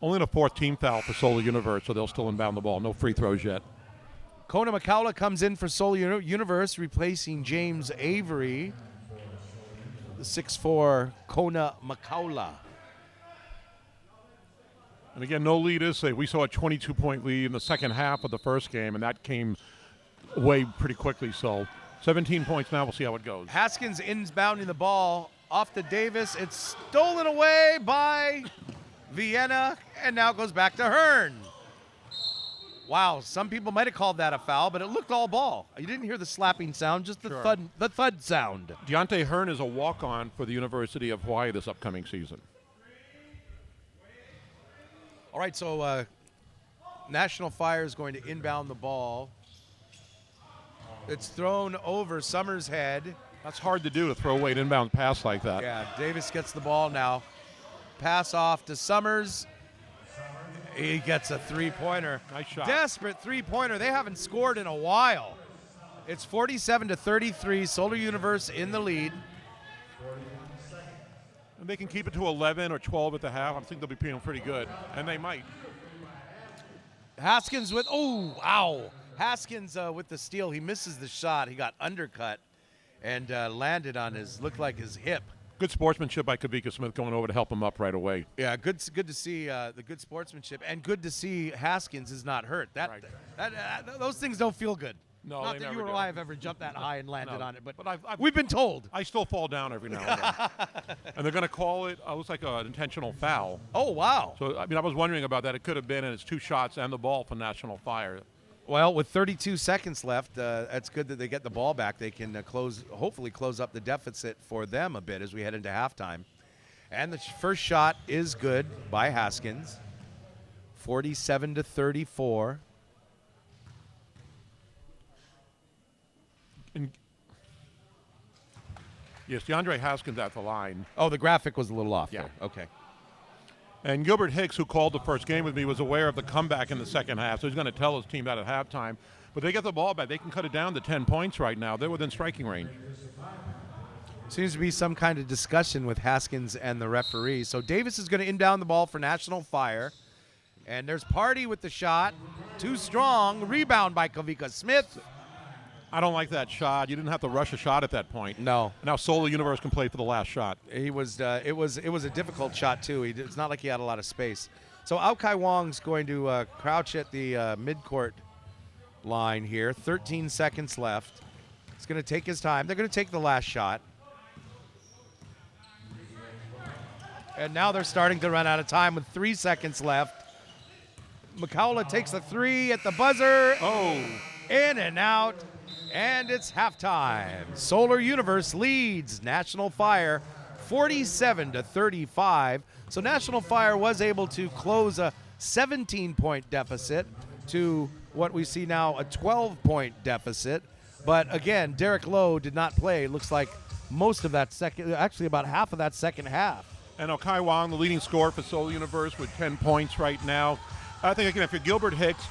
Only the 4th team foul for Solar Universe, so they'll still inbound the ball. No free throws yet. Kona Makaula comes in for Solar Universe, replacing James Avery. The 6'4" Kona Makaula. And again, no lead is safe. We saw a 22-point lead in the second half of the first game, and that came away pretty quickly. So 17 points now. We'll see how it goes. Haskins inbounding the ball off to Davis. It's stolen away by Vienna, and now goes back to Hearn. Wow, some people might have called that a foul, but it looked all ball. You didn't hear the slapping sound, just the Sure. thud sound. Deontay Hearn is a walk-on for the University of Hawaii this upcoming season. All right, so National Fire is going to inbound the ball. It's thrown over Summers' head. That's hard to do, to throw away an inbound pass like that. Yeah, Davis gets the ball now. Pass off to Summers. He gets a three-pointer. Nice shot. Desperate three-pointer. They haven't scored in a while. It's 47-33. Solar Universe in the lead. And they can keep it to 11 or 12 at the half. I think they'll be feeling pretty good, and they might. Haskins with, oh, ow. Haskins with the steal. He misses the shot. He got undercut and landed on looked like his hip. Good sportsmanship by Kavika Smith going over to help him up right away. Yeah, good to see the good sportsmanship, and good to see Haskins is not hurt. Right. Those things don't feel good. No, Not they that never you or do. I have ever jumped that high and landed No. on it, but I've- we've been told. I still fall down every now and then. And they're going to call it, it looks like an intentional foul. Oh, wow. So, I mean, I was wondering about that. It could have been, and it's 2 shots and the ball for National Fire. Well, with 32 seconds left, it's good that they get the ball back. They can hopefully close up the deficit for them a bit as we head into halftime. And the first shot is good by Haskins, 47-34. And yes, DeAndre Haskins at the line. Oh, the graphic was a little off Yeah. there. Okay. And Gilbert Hicks, who called the first game with me, was aware of the comeback in the second half, so he's going to tell his team that at halftime. But they get the ball back. They can cut it down to 10 points right now. They're within striking range. Seems to be some kind of discussion with Haskins and the referee. So Davis is going to inbound the ball for National Fire. And there's Party with the shot. Too strong. Rebound by Kavika Smith. I don't like that shot. You didn't have to rush a shot at that point. No. Now Solar Universe can play for the last shot. He was. It was a difficult shot too. It's not like he had a lot of space. So Ao-Kai Wong's going to crouch at the midcourt line here. 13 seconds left. He's going to take his time. They're going to take the last shot. And now they're starting to run out of time with 3 seconds left. McCowley takes the three at the buzzer. Oh, In and out. And it's halftime. Solar Universe leads National Fire 47-35. So National Fire was able to close a 17-point deficit to what we see now, a 12-point deficit. But again, Derek Lowe did not play. Looks like most of that actually about half of that second half. and Ao-Kai Wong, the leading scorer for Solar Universe with 10 points right now. I think, again, if you're Gilbert Hicks,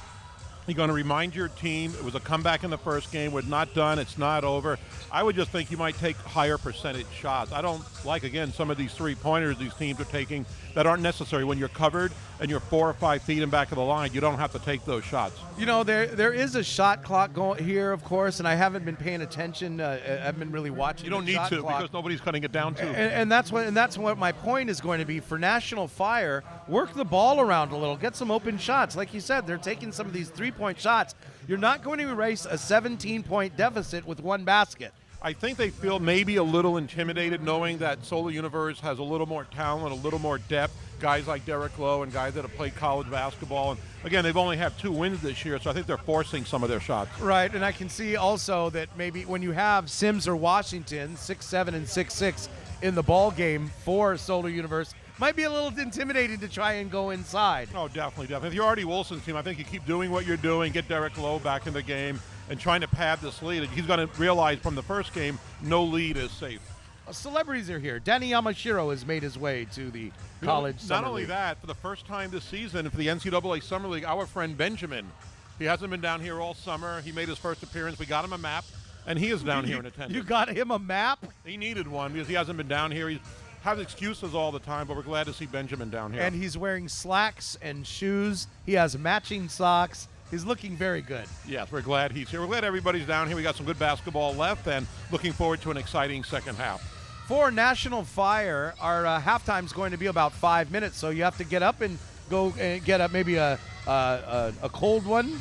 you're going to remind your team it was a comeback in the first game. We're not done. It's not over. I would just think you might take higher percentage shots. I don't like, again, some of these three-pointers these teams are taking that aren't necessary. When you're covered and you're 4 or 5 feet in back of the line, you don't have to take those shots. You know, there is a shot clock going here, of course, and I haven't been paying attention. I haven't been really watching. You don't the need shot to clock. because nobody's cutting it down to. And that's what my point is going to be for National Fire. Work the ball around a little, get some open shots. Like you said, they're taking some of these 3-point shots. You're not going to erase a 17-point deficit with one basket. I think they feel maybe a little intimidated knowing that Solar Universe has a little more talent, a little more depth. Guys like Derek Lowe and guys that have played college basketball. And again, they've only had 2 wins this year, so I think they're forcing some of their shots. Right, and I can see also that maybe when you have Sims or Washington, 6'7" and 6'6", in the ball game for Solar Universe, might be a little intimidating to try and go inside. Oh, definitely. If you're Artie Wilson's team, I think you keep doing what you're doing, get Derek Lowe back in the game, and trying to pad this lead. He's going to realize from the first game, no lead is safe. Celebrities are here. Danny Yamashiro has made his way to the college Not summer only league. that, for the first time this season for the NCAA Summer League, our friend Benjamin, he hasn't been down here all summer. He made his first appearance. We got him a map, and he is down here in attendance. You got him a map? He needed one because he hasn't been down here. He has excuses all the time, but we're glad to see Benjamin down here. And he's wearing slacks and shoes. He has matching socks. He's looking very good. Yes, we're glad he's here. We're glad everybody's down here. We got some good basketball left, and looking forward to an exciting second half. For National Fire, our halftime is going to be about 5 minutes, so you have to get up and go and get up maybe a cold one.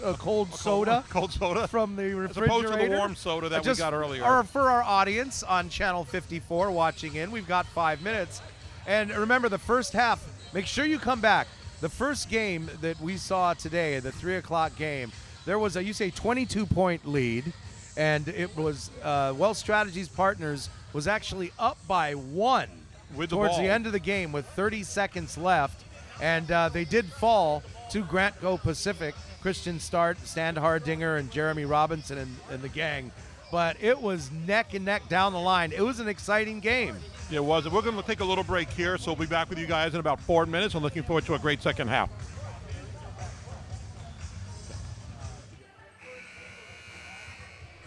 a cold soda Cold soda. from the As refrigerator. opposed to the warm soda that we Just- got earlier. Or for our audience on Channel 54 watching in, we've got 5 minutes. And remember, the first half, make sure you come back. The first game that we saw today, the 3 o'clock game, there was a, you say, 22-point lead, and it was Well Strategies Partners was actually up by 1 With the towards ball. the end of the game with 30 seconds left, and they did fall to Grant Go Pacific, Christian Standhardinger, and Jeremy Robinson and the gang. But it was neck and neck down the line. It was an exciting game. Yeah, it was. We're going to take a little break here, so we'll be back with you guys in about 4 minutes. I'm looking forward to a great second half.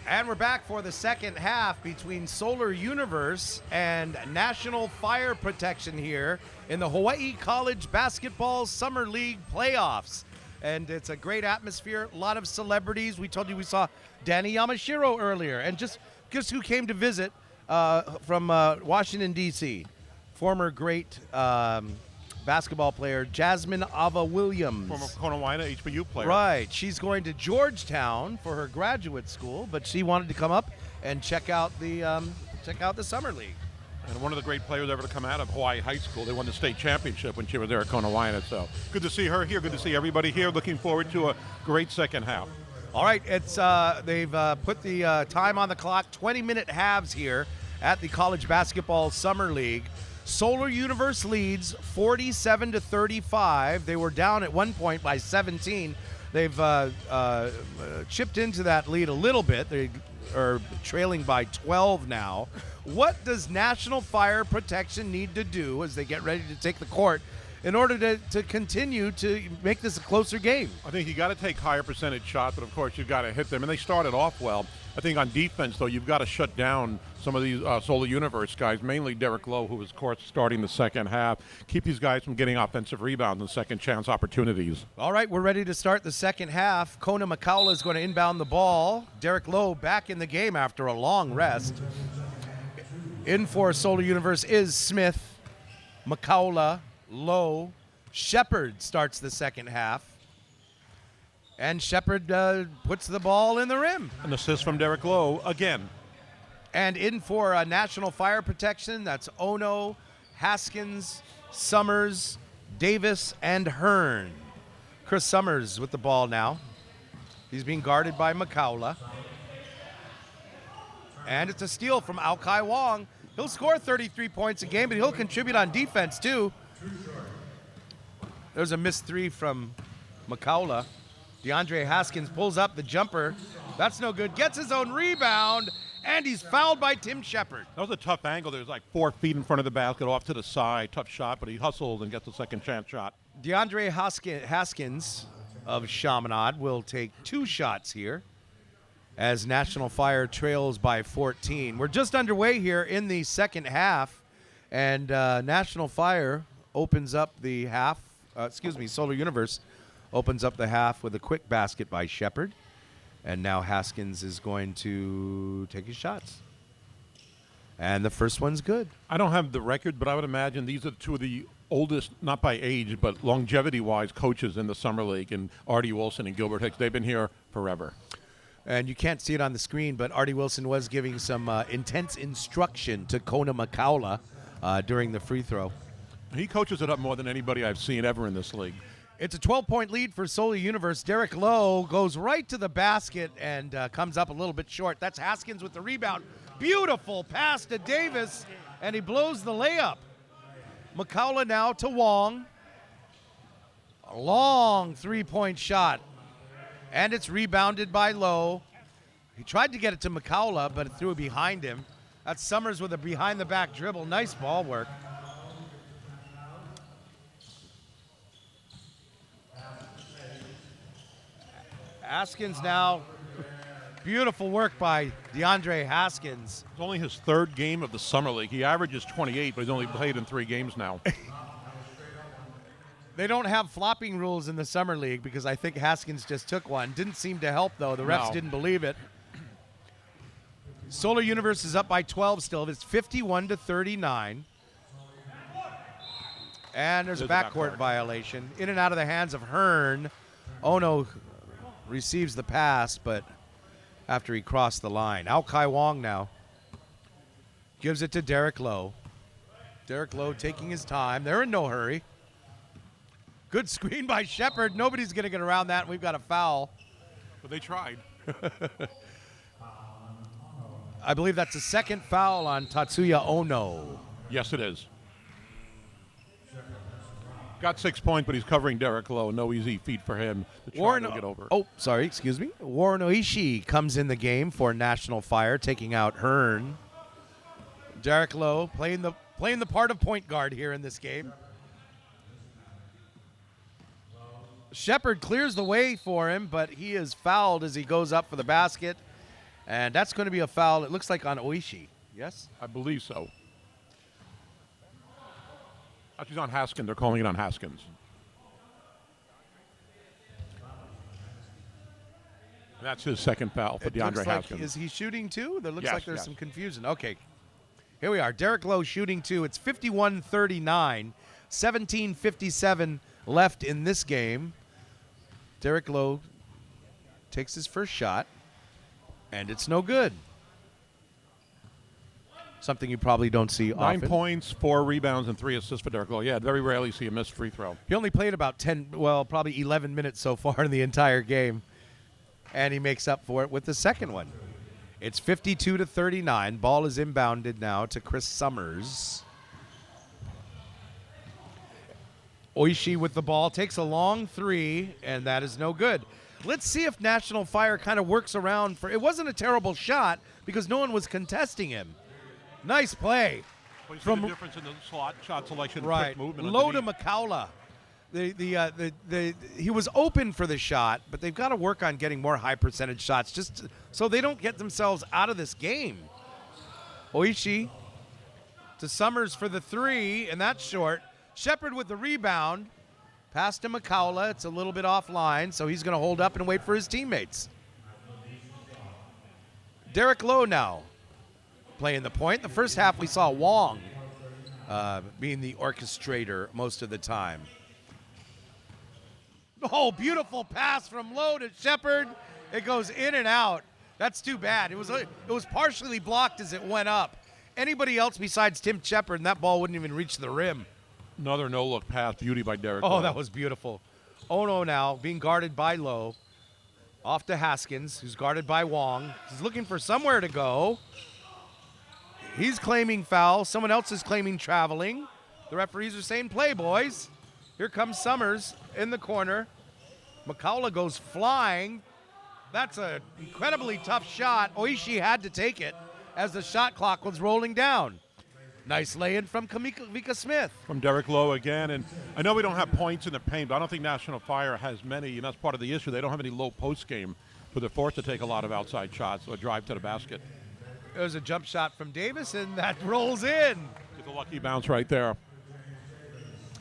And we're back for the second half between Solar Universe and National Fire Protection here in the Hawaii College Basketball Summer League playoffs. And it's a great atmosphere, a lot of celebrities. We told you we saw Danny Yamashiro earlier. And just who came to visit from Washington, D.C., former great basketball player Jasmine Ava Williams. Former Konawaina HBU player. Right. She's going to Georgetown for her graduate school, but she wanted to come up and check out the summer league. And one of the great players ever to come out of Hawaii High School. They won the state championship when she was there at Konawaina. So good to see her here. Good to see everybody here. Looking forward to a great second half. All right. It's they've put the time on the clock. 20-minute halves here at the College Basketball Summer League. Solar Universe leads 47-35. They were down at one point by 17. They've chipped into that lead a little bit. They are trailing by 12 now. What does National Fire Protection need to do as they get ready to take the court in order to continue to make this a closer game? I think you got to take higher percentage shots, but of course you've got to hit them. And they started off well. I think on defense, though, you've got to shut down some of these Solar Universe guys, mainly Derek Lowe, who was, of course, starting the second half. Keep these guys from getting offensive rebounds and second chance opportunities. All right, we're ready to start the second half. Kona Makaula is going to inbound the ball. Derek Lowe back in the game after a long rest. In for Solar Universe is Smith, Makaula, Lowe. Shepard starts the second half. And Shepard puts the ball in the rim. An assist from Derek Lowe again. And in for National Fire Protection, that's Ono, Haskins, Summers, Davis, and Hearn. Chris Summers with the ball now. He's being guarded by Makaula. And it's a steal from Alkai Wong. He'll score 33 points a game, but he'll contribute on defense too. There's a missed three from Makaula. DeAndre Haskins pulls up the jumper. That's no good. Gets his own rebound, and he's fouled by Tim Shepard. That was a tough angle. There was like 4 feet in front of the basket, off to the side. Tough shot, but he hustled and gets a second chance shot. DeAndre Haskins of Chaminade will take 2 shots here as National Fire trails by 14. We're just underway here in the second half, and National Fire opens up the half. Solar Universe opens up the half with a quick basket by Shepard. And now Haskins is going to take his shots. And the first one's good. I don't have the record, but I would imagine these are 2 of the oldest, not by age, but longevity-wise coaches in the Summer League, and Artie Wilson and Gilbert Hicks. They've been here forever. And you can't see it on the screen, but Artie Wilson was giving some intense instruction to Kona Makaula during the free throw. He coaches it up more than anybody I've seen ever in this league. It's a 12-point lead for Solar Universe. Derek Lowe goes right to the basket and comes up a little bit short. That's Haskins with the rebound. Beautiful pass to Davis, and he blows the layup. Makaula now to Wong. A long three-point shot, and it's rebounded by Lowe. He tried to get it to Makaula, but it threw it behind him. That's Summers with a behind-the-back dribble. Nice ball work. Haskins now. Beautiful work by DeAndre Haskins. It's only his 3rd game of the Summer League. He averages 28, but he's only played in 3 games now. They don't have flopping rules in the Summer League because I think Haskins just took one. Didn't seem to help, though. The refs didn't believe it. Solar Universe is up by 12 still. It's 51-39. And there's a backcourt violation. In and out of the hands of Hearn. Ono receives the pass, but after he crossed the line. Al Kai Wong now gives it to Derek Lowe. Derek Lowe taking his time. They're in no hurry. Good screen by Shepard. Nobody's going to get around that. We've got a foul. But they tried. I believe that's the second foul on Tatsuya Ono. Yes, it is. Got 6 points, but he's covering Derek Lowe. No easy feat for him to try to get over. Oh, sorry, excuse me. Warren Oishi comes in the game for National Fire, taking out Hearn. Derek Lowe playing the part of point guard here in this game. Shepard clears the way for him, but he is fouled as he goes up for the basket. And that's going to be a foul, it looks like, on Oishi. Yes? I believe so. Actually, it's on Haskins. They're calling it on Haskins. And that's his second foul for It DeAndre looks like, Haskins. is he shooting two? There looks Yes, like there's yes. some confusion. Okay. Here we are. Derek Lowe shooting two. It's 51-39. 17:57 left in this game. Derek Lowe takes his first shot, and it's no good. Something you probably don't see 9 often. points, 4 rebounds, and 3 assists for Derek Lowe. Yeah, very rarely see a missed free throw. He only played about 10, well, probably 11 minutes so far in the entire game, and he makes up for it with the second one. It's 52-39. Ball is inbounded now to Chris Summers. Oishi with the ball takes a long three, and that is no good. Let's see if National Fire kind of works around for. It wasn't a terrible shot because no one was contesting him. Nice play. Well, you see From- the difference in the slot shot selection, and Right. quick movement. Low to underneath. McCowla. He was open for the shot, but they've got to work on getting more high percentage shots just so they don't get themselves out of this game. Oishi to Summers for the three, and that's short. Shepard with the rebound. Pass to McCowla. It's a little bit offline, so he's going to hold up and wait for his teammates. Derek Lowe now playing the point. The first half we saw Wong being the orchestrator most of the time. Oh, beautiful pass from Lowe to Shepard. It goes in and out. That's too bad. It was partially blocked as it went up. Anybody else besides Tim Shepard, and that ball wouldn't even reach the rim. Another no-look pass. Beauty by Derek Oh, Lowe. that was beautiful. Ono now being guarded by Lowe. Off to Haskins, who's guarded by Wong. He's looking for somewhere to go. He's claiming foul. Someone else is claiming traveling. The referees are saying, play, boys. Here comes Summers in the corner. McCowla goes flying. That's an incredibly tough shot. Oishi had to take it as the shot clock was rolling down. Nice lay-in from Kamika Smith. From Derek Lowe again. And I know we don't have points in the paint, but I don't think National Fire has many, and that's part of the issue. They don't have any low post game, so they're forced to take a lot of outside shots or drive to the basket. There's a jump shot from Davis, and that rolls in. It's a lucky bounce right there.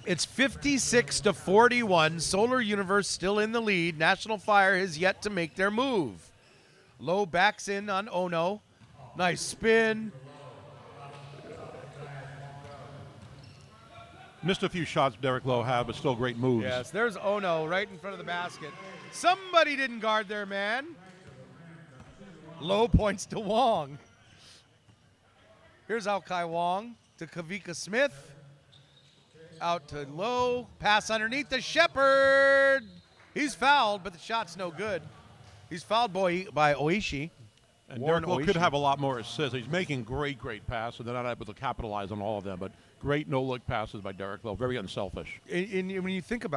It's 56-41. Solar Universe still in the lead. National Fire has yet to make their move. Lowe backs in on Ono. Nice spin. Missed a few shots Derek Lowe had, but still great moves. Yes, there's Ono right in front of the basket. Somebody didn't guard their man. Lowe points to Wong. Here's Alkai Wong to Kavika Smith. Out to Lowe. Pass underneath to Shepard. He's fouled, but the shot's no good. He's fouled by Oishi. And Warren Derek Lowe could Oishi. have a lot more assists. He's making great passes. They're not able to capitalize on all of them, but great no-look passes by Derek Lowe. Very unselfish. And when you think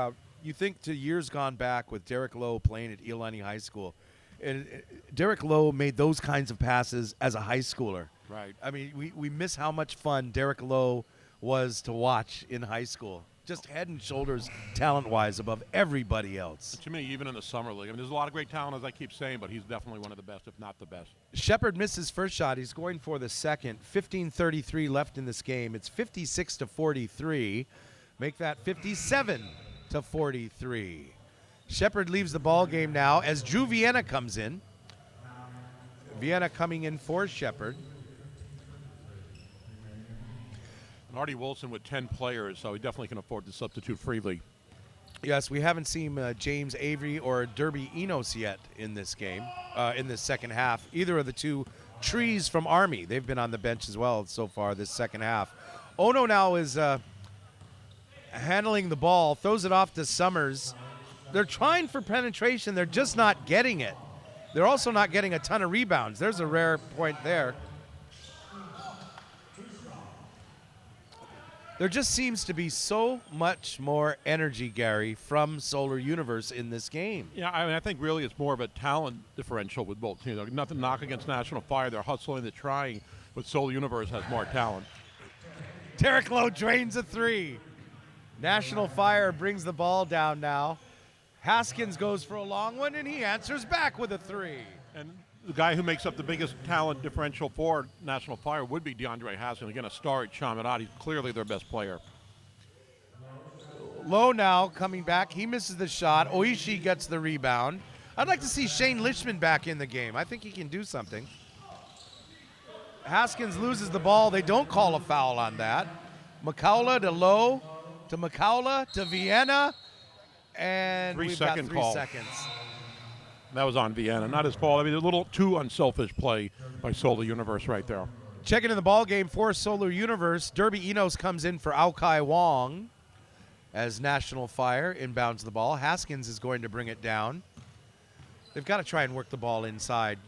to years gone back with Derek Lowe playing at Iolani High School, and Derek Lowe made those kinds of passes as a high schooler. Right. I mean, we miss how much fun Derek Lowe was to watch in high school. Just head and shoulders talent-wise above everybody else. To me, even in the summer league, I mean, there's a lot of great talent, as I keep saying, but he's definitely one of the best, if not the best. Shepard missed his first shot. He's going for the second. 15:33 left in this game. It's 56-43. Make that 57-43. Shepard leaves the ball game now as Drew Vienna comes in. Vienna coming in for Shepard. And Artie Wilson with 10 players, so he definitely can afford to substitute freely. Yes, we haven't seen James Avery or Derby Enos yet in this game, in this second half. Either of the two trees from Army. They've been on the bench as well so far this second half. Ono now is handling the ball, throws it off to Summers. They're trying for penetration. They're just not getting it. They're also not getting a ton of rebounds. There's a rare point there. There just seems to be so much more energy, Gary, from Solar Universe in this game. Yeah, I mean, I think really it's more of a talent differential with both teams. Nothing knock against National Fire. They're hustling, they're trying, but Solar Universe has more talent. Derek Lowe drains a three. National Fire brings the ball down now. Haskins goes for a long one, and he answers back with a three. And the guy who makes up the biggest talent differential for National Fire would be DeAndre Haskins. Again, a star at Chaminade. He's clearly their best player. Lowe now coming back. He misses the shot. Oishi gets the rebound. I'd like to see Shane Lishman back in the game. I think he can do something. Haskins loses the ball. They don't call a foul on that. McCullough to Lowe to McCullough to Vienna. And we've got 3 call. seconds. That was on Vienna. Not his fault. I mean, a little too unselfish play by Solar Universe right there. Checking in the ball game for Solar Universe. Derby Enos comes in for Ao Kai Wong as National Fire inbounds the ball. Haskins is going to bring it down. They've got to try and work the ball inside.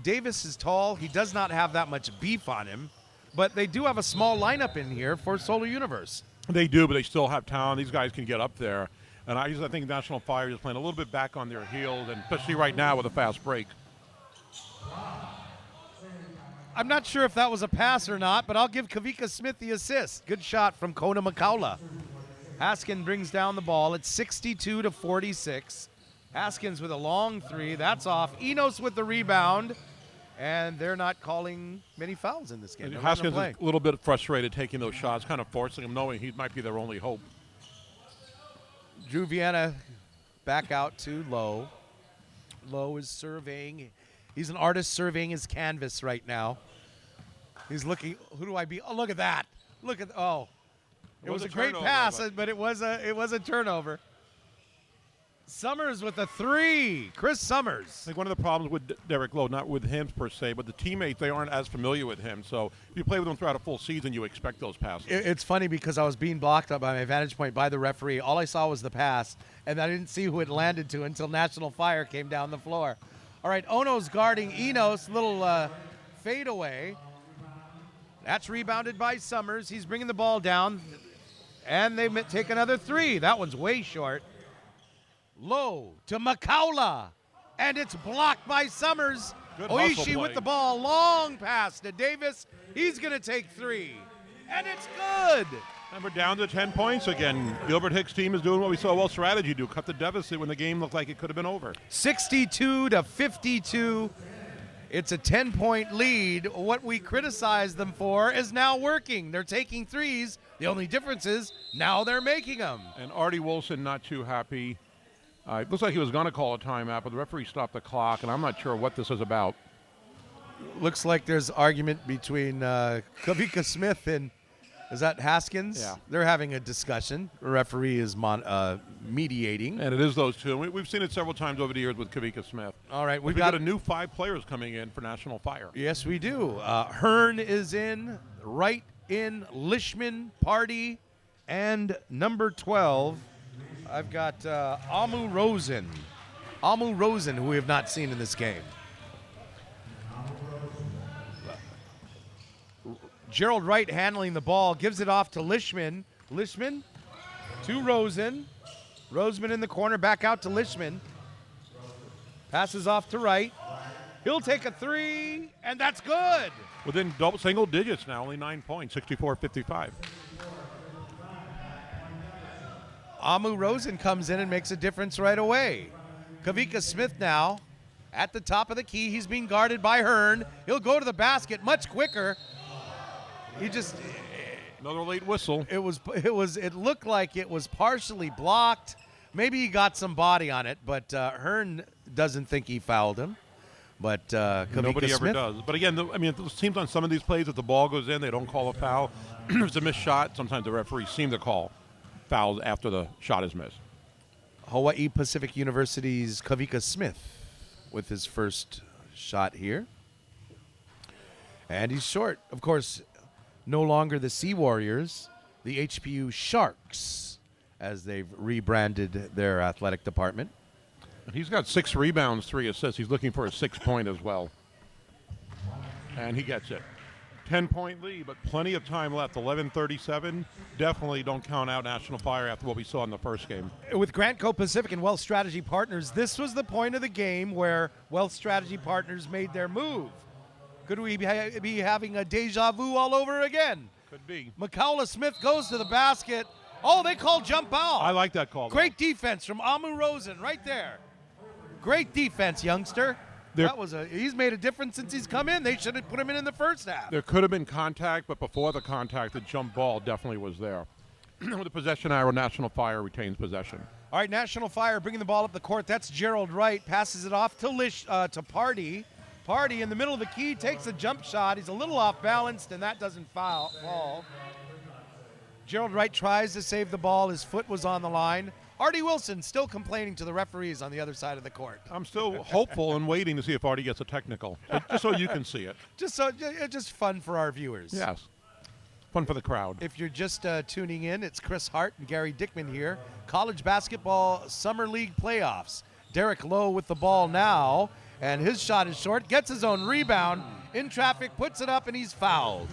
Davis is tall. He does not have that much beef on him, but they do have a small lineup in here for Solar Universe. They do, but they still have talent. These guys can get up there. And I think National Fire is playing a little bit back on their heels, and especially right now with a fast break. I'm not sure if that was a pass or not, but I'll give Kavika Smith the assist. Good shot from Kona McCullough. Haskins brings down the ball. It's 62-46. Haskins with a long three. That's off. Enos with the rebound. And they're not calling many fouls in this game. Haskins is a little bit frustrated taking those shots, kind of forcing him, knowing he might be their only hope. Drew Vienna back out to Lowe. Lowe is surveying. He's an artist surveying his canvas right now. He's looking, who do I be? Oh, look at that. Look at, oh. It was a great pass, but it was a turnover. Summers with a three. Chris Summers. I think one of the problems with Derek Lowe, not with him per se, but the teammates, they aren't as familiar with him. So if you play with him throughout a full season, you expect those passes. It's funny because I was being blocked up by my vantage point by the referee. All I saw was the pass, and I didn't see who it landed to until National Fire came down the floor. All right, Ono's guarding Enos. Little fadeaway. That's rebounded by Summers. He's bringing the ball down, and they take another three. That one's way short. Low to McCullough, and it's blocked by Summers. Good hustle Oishi play. with the ball, long pass to Davis. He's going to take three, and it's good. And we're down to 10 points again. Gilbert Hicks' team is doing what we saw well strategy do, cut the deficit when the game looked like it could have been over. 62-52. It's a 10-point lead. What we criticized them for is now working. They're taking threes. The only difference is now they're making them. And Artie Wilson not too happy. It looks like he was going to call a timeout, but the referee stopped the clock, and I'm not sure what this is about. Looks like there's argument between Kavika Smith and, is that Haskins? Yeah. They're having a discussion. The referee is mediating. And it is those two. We've seen it several times over the years with Kavika Smith. All right, We've got a new 5 players coming in for National Fire. Yes, we do. Hearn is in, Wright in, Lishman, Party, and number 12. I've got Amu Rosen. Amu Rosen, who we have not seen in this game. Gerald Wright handling the ball, gives it off to Lishman. Lishman to Rosen. Roseman in the corner, back out to Lishman. Passes off to Wright. He'll take a three, and that's good. Within single digits now, only 9 points, 64-55. Amu Rosen comes in and makes a difference right away. Kavika Smith now at the top of the key. He's being guarded by Hearn. He'll go to the basket much quicker. He just, Another late whistle. it looked like it was partially blocked. Maybe he got some body on it, but Hearn doesn't think he fouled him. But Kavika Nobody Smith, ever does. But again, it seems on some of these plays, if the ball goes in, they don't call a foul. If it's a missed shot, sometimes the referees seem to call fouls after the shot is missed. Hawaii Pacific University's Kavika Smith with his first shot here. And he's short. Of course, no longer the Sea Warriors, the HPU Sharks, as they've rebranded their athletic department. And he's got 6 rebounds, 3 assists. He's looking for a 6-point as well. And he gets it. 10-point lead, but plenty of time left. 11:37. Definitely don't count out National Fire after what we saw in the first game. With Grantco Pacific and Wealth Strategy Partners, this was the point of the game where Wealth Strategy Partners made their move. Could we be having a deja vu all over again? Could be. Makaula Smith goes to the basket. Oh, they call jump ball. I like that call. Great defense from Amu Rosen right there. Great defense, youngster. He's made a difference since he's come in. They should have put him in the first half. There could have been contact, but before the contact, the jump ball definitely was there. With the possession arrow, National Fire retains possession. All right, National Fire bringing the ball up the court. That's Gerald Wright. Passes it off to Party. Party in the middle of the key takes a jump shot. He's a little off balanced, and that doesn't fall. Gerald Wright tries to save the ball. His foot was on the line. Artie Wilson still complaining to the referees on the other side of the court. I'm still hopeful and waiting to see if Artie gets a technical, just so you can see it. Just fun for our viewers. Yes. Fun for the crowd. If you're just tuning in, it's Chris Hart and Gary Dickman here. College basketball summer league playoffs. Derek Lowe with the ball now, and his shot is short. Gets his own rebound in traffic, puts it up, and he's fouled.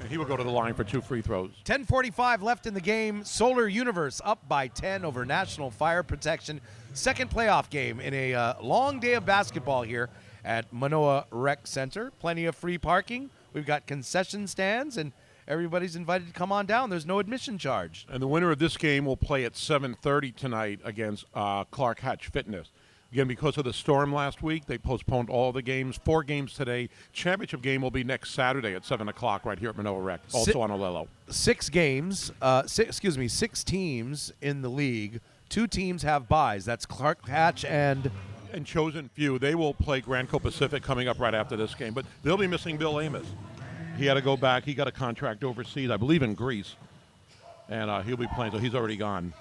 And he will go to the line for 2 free throws. 10:45 left in the game. Solar Universe up by 10 over National Fire Protection. Second playoff game in a long day of basketball here at Manoa Rec Center. Plenty of free parking. We've got concession stands, and everybody's invited to come on down. There's no admission charge. And the winner of this game will play at 7:30 tonight against Clark Hatch Fitness. Again, because of the storm last week, they postponed all the games. 4 games today. Championship game will be next Saturday at 7 o'clock right here at Manoa Rec, also on Olelo. 6 teams in the league. 2 teams have byes. That's Clark Hatch and Chosen Few. They will play Grantco Pacific coming up right after this game. But they'll be missing Bill Amos. He had to go back. He got a contract overseas, I believe in Greece. And he'll be playing, so he's already gone.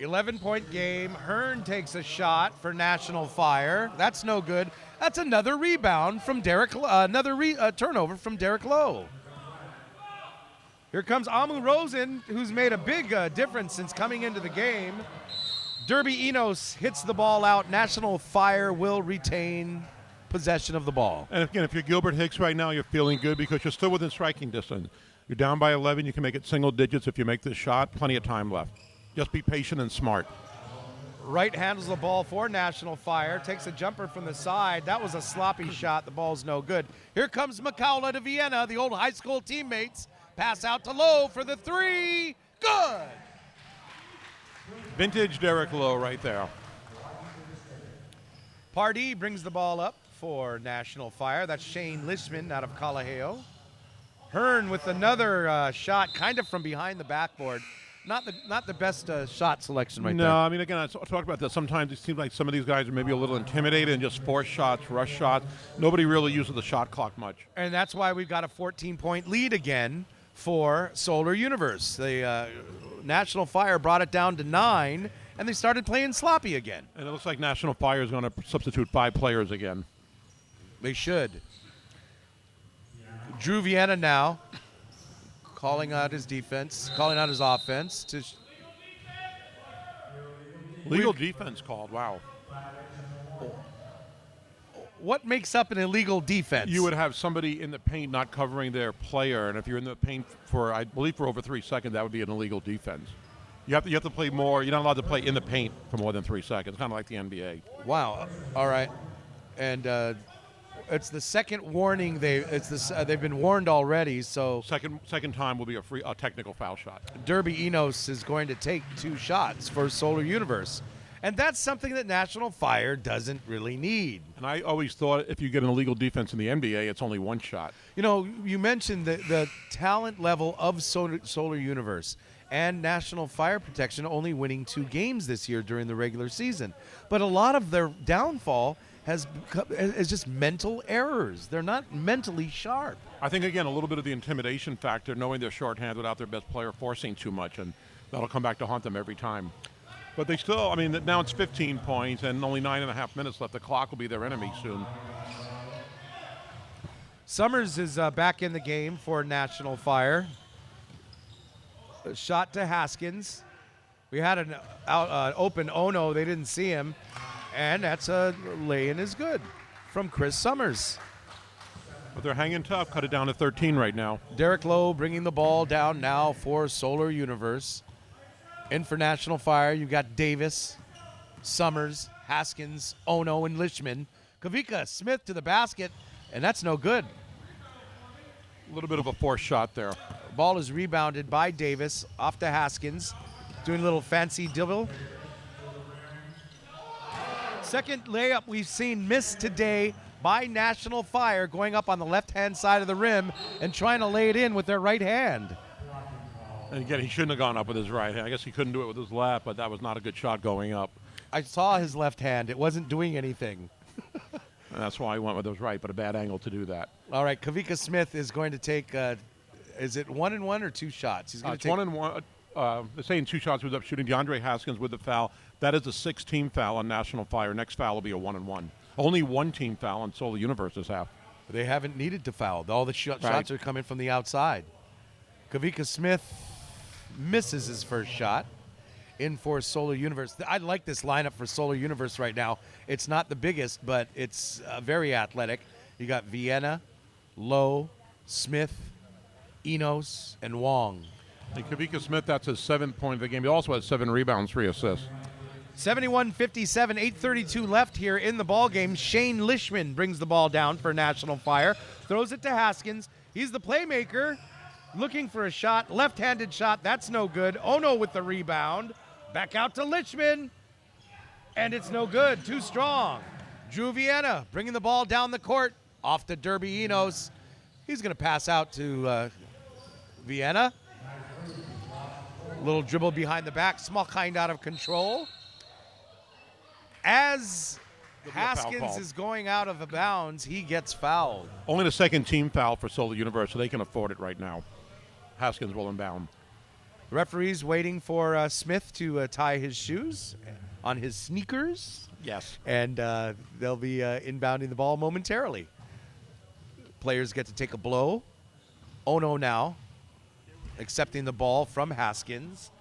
11-point game. Hearn takes a shot for National Fire. That's no good. That's another rebound from another turnover from Derek Lowe. Here comes Amu Rosen, who's made a big difference since coming into the game. Derby Enos hits the ball out. National Fire will retain possession of the ball. And again, if you're Gilbert Hicks right now, you're feeling good because you're still within striking distance. You're down by 11. You can make it single digits if you make this shot. Plenty of time left. Just be patient and smart. Wright handles the ball for National Fire, takes a jumper from the side. That was a sloppy shot. The ball's no good. Here comes Makaula to Vienna, the old high school teammates. Pass out to Lowe for the 3. Good! Vintage Derek Lowe right there. Pardee brings the ball up for National Fire. That's Shane Lishman out of Kalaheo. Hearn with another shot kind of from behind the backboard. Not the best shot selection right there. No, I mean, again, I talked about that. Sometimes it seems like some of these guys are maybe a little intimidated and just force shots, rush shots. Nobody really uses the shot clock much. And that's why we've got a 14-point lead again for Solar Universe. The National Fire brought it down to 9, and they started playing sloppy again. And it looks like National Fire is going to substitute 5 players again. They should. Drew Vienna now calling out his defense, calling out his offense. Legal defense called, wow. What makes up an illegal defense? You would have somebody in the paint not covering their player, and if you're in the paint for, I believe, for over 3 seconds, that would be an illegal defense. You have to play more. You're not allowed to play in the paint for more than 3 seconds, kind of like the NBA. Wow. All right. And it's the second warning. They've been warned already. So second time will be a technical foul shot. Derby Enos is going to take 2 shots for Solar Universe. And that's something that National Fire doesn't really need. And I always thought if you get an illegal defense in the NBA, it's only 1 shot. You know, you mentioned the talent level of Solar Universe and National Fire Protection only winning 2 games this year during the regular season. But a lot of their downfall is just mental errors. They're not mentally sharp. I think, again, a little bit of the intimidation factor, knowing they're shorthanded without their best player, forcing too much, and that'll come back to haunt them every time. But they still, I mean, now it's 15 points and only 9.5 minutes left. The clock will be their enemy soon. Summers is back in the game for National Fire. A shot to Haskins. We had an open Ono. They didn't see him. And that's a lay-in is good from Chris Summers. But they're hanging tough. Cut it down to 13 right now. Derek Lowe bringing the ball down now for Solar Universe. In for National Fire, you've got Davis, Summers, Haskins, Ono, and Lishman. Kavika Smith to the basket, and that's no good. A little bit of a forced shot there. Ball is rebounded by Davis off to Haskins, doing a little fancy dribble. Second layup we've seen missed today by National Fire, going up on the left-hand side of the rim and trying to lay it in with their right hand. And again, he shouldn't have gone up with his right hand. I guess he couldn't do it with his left, but that was not a good shot going up. I saw his left hand. It wasn't doing anything. And that's why he went with his right, but a bad angle to do that. All right, Kavika Smith is going to take, is it 1-and-1 or 2 shots? He's going to It's take 1-and-1. They're saying 2 shots was up shooting. DeAndre Haskins with the foul. That is a 6-team foul on National Fire. Next foul will be a 1-and-1. Only 1 team foul on Solar Universe this half. They haven't needed to foul. All the shots are coming from the outside. Kavika Smith misses his first shot. In for Solar Universe. I like this lineup for Solar Universe right now. It's not the biggest, but it's very athletic. You got Vienna, Lowe, Smith, Enos, and Wong. And Kavika Smith, that's his 7th point of the game. He also has 7 rebounds, 3 assists. 71-57, 8:32 left here in the ball game. Shane Lishman brings the ball down for National Fire. Throws it to Haskins. He's the playmaker. Looking for a shot. Left-handed shot. That's no good. Ono with the rebound. Back out to Lishman. And it's no good. Too strong. Drew Vienna bringing the ball down the court. Off to Derby Enos. He's going to pass out to Vienna. Little dribble behind the back. Small kind out of control. As Haskins is going out of bounds, he gets fouled. Only the 2nd team foul for Solar Universe, so they can afford it right now. Haskins will inbound. The referee's waiting for Smith to tie his shoes on his sneakers. Yes. And they'll be inbounding the ball momentarily. Players get to take a blow. Ono now accepting the ball from Haskins.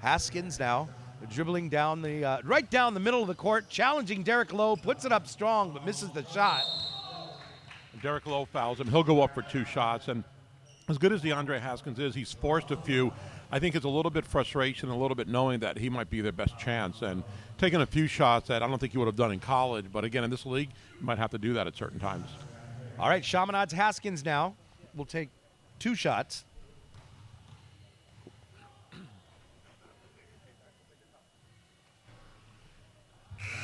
Haskins now dribbling down the right down the middle of the court, challenging Derek Lowe, puts it up strong but misses the shot. Derek Lowe fouls him. He'll go up for 2 shots. And as good as DeAndre Haskins is, he's forced a few. I think it's a little bit frustration, a little bit knowing that he might be their best chance. And taking a few shots that I don't think he would have done in college. But again, in this league, you might have to do that at certain times. All right, Chaminade Haskins now will take 2 shots.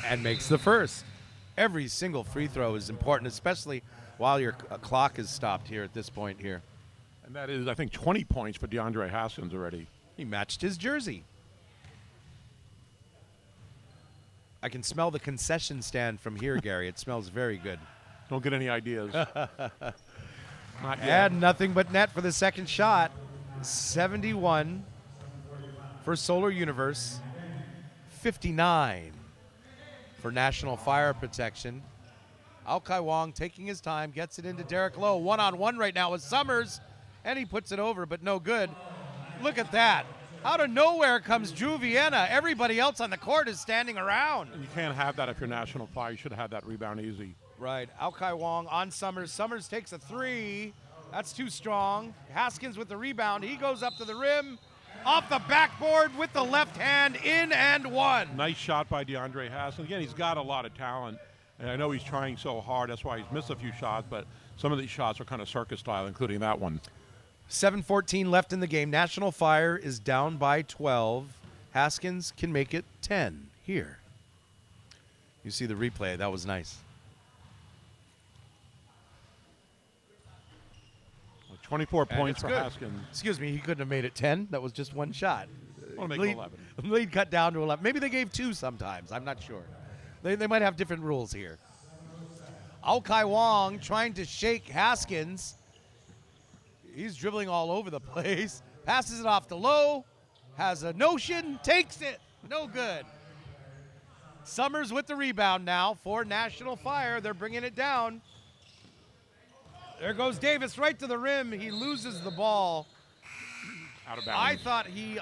And makes the first. Every single free throw is important, especially while your clock is stopped here at this point here. And that is, I think, 20 points for DeAndre Haskins already. He matched his jersey. I can smell the concession stand from here, Gary. It smells very good. Don't get any ideas. Not yet. And nothing but net for the second shot. 71 for Solar Universe. 59 for National Fire Protection. Alkai Wong taking his time, gets it into Derek Lowe. One-on-one right now with Summers, and he puts it over, but no good. Look at that. Out of nowhere comes Drew Vienna. Everybody else on the court is standing around. And you can't have that if you're National Fire. You should have had that rebound easy. Right. Alkai Wong on Summers. Summers takes a 3. That's too strong. Haskins with the rebound. He goes up to the rim. Off the backboard with the left hand. In and one. Nice shot by DeAndre Haskins. Again, he's got a lot of talent. And I know he's trying so hard. That's why he's missed a few shots. But some of these shots are kind of circus style, including that one. 7:14 left in the game. National Fire is down by 12. Haskins can make it 10 here. You see the replay. That was nice. 24 And points it's for good. Haskins. Excuse me, he couldn't have made it 10. That was just one shot. Wanna make it lead, 11. lead cut down to 11. Maybe they gave 2 sometimes. I'm not sure. They might have different rules here. Alkai Wong trying to shake Haskins. He's dribbling all over the place. Passes it off to Lowe. Has a notion. Takes it. No good. Summers with the rebound now for National Fire. They're bringing it down. There goes Davis right to the rim. He loses the ball. Out of bounds.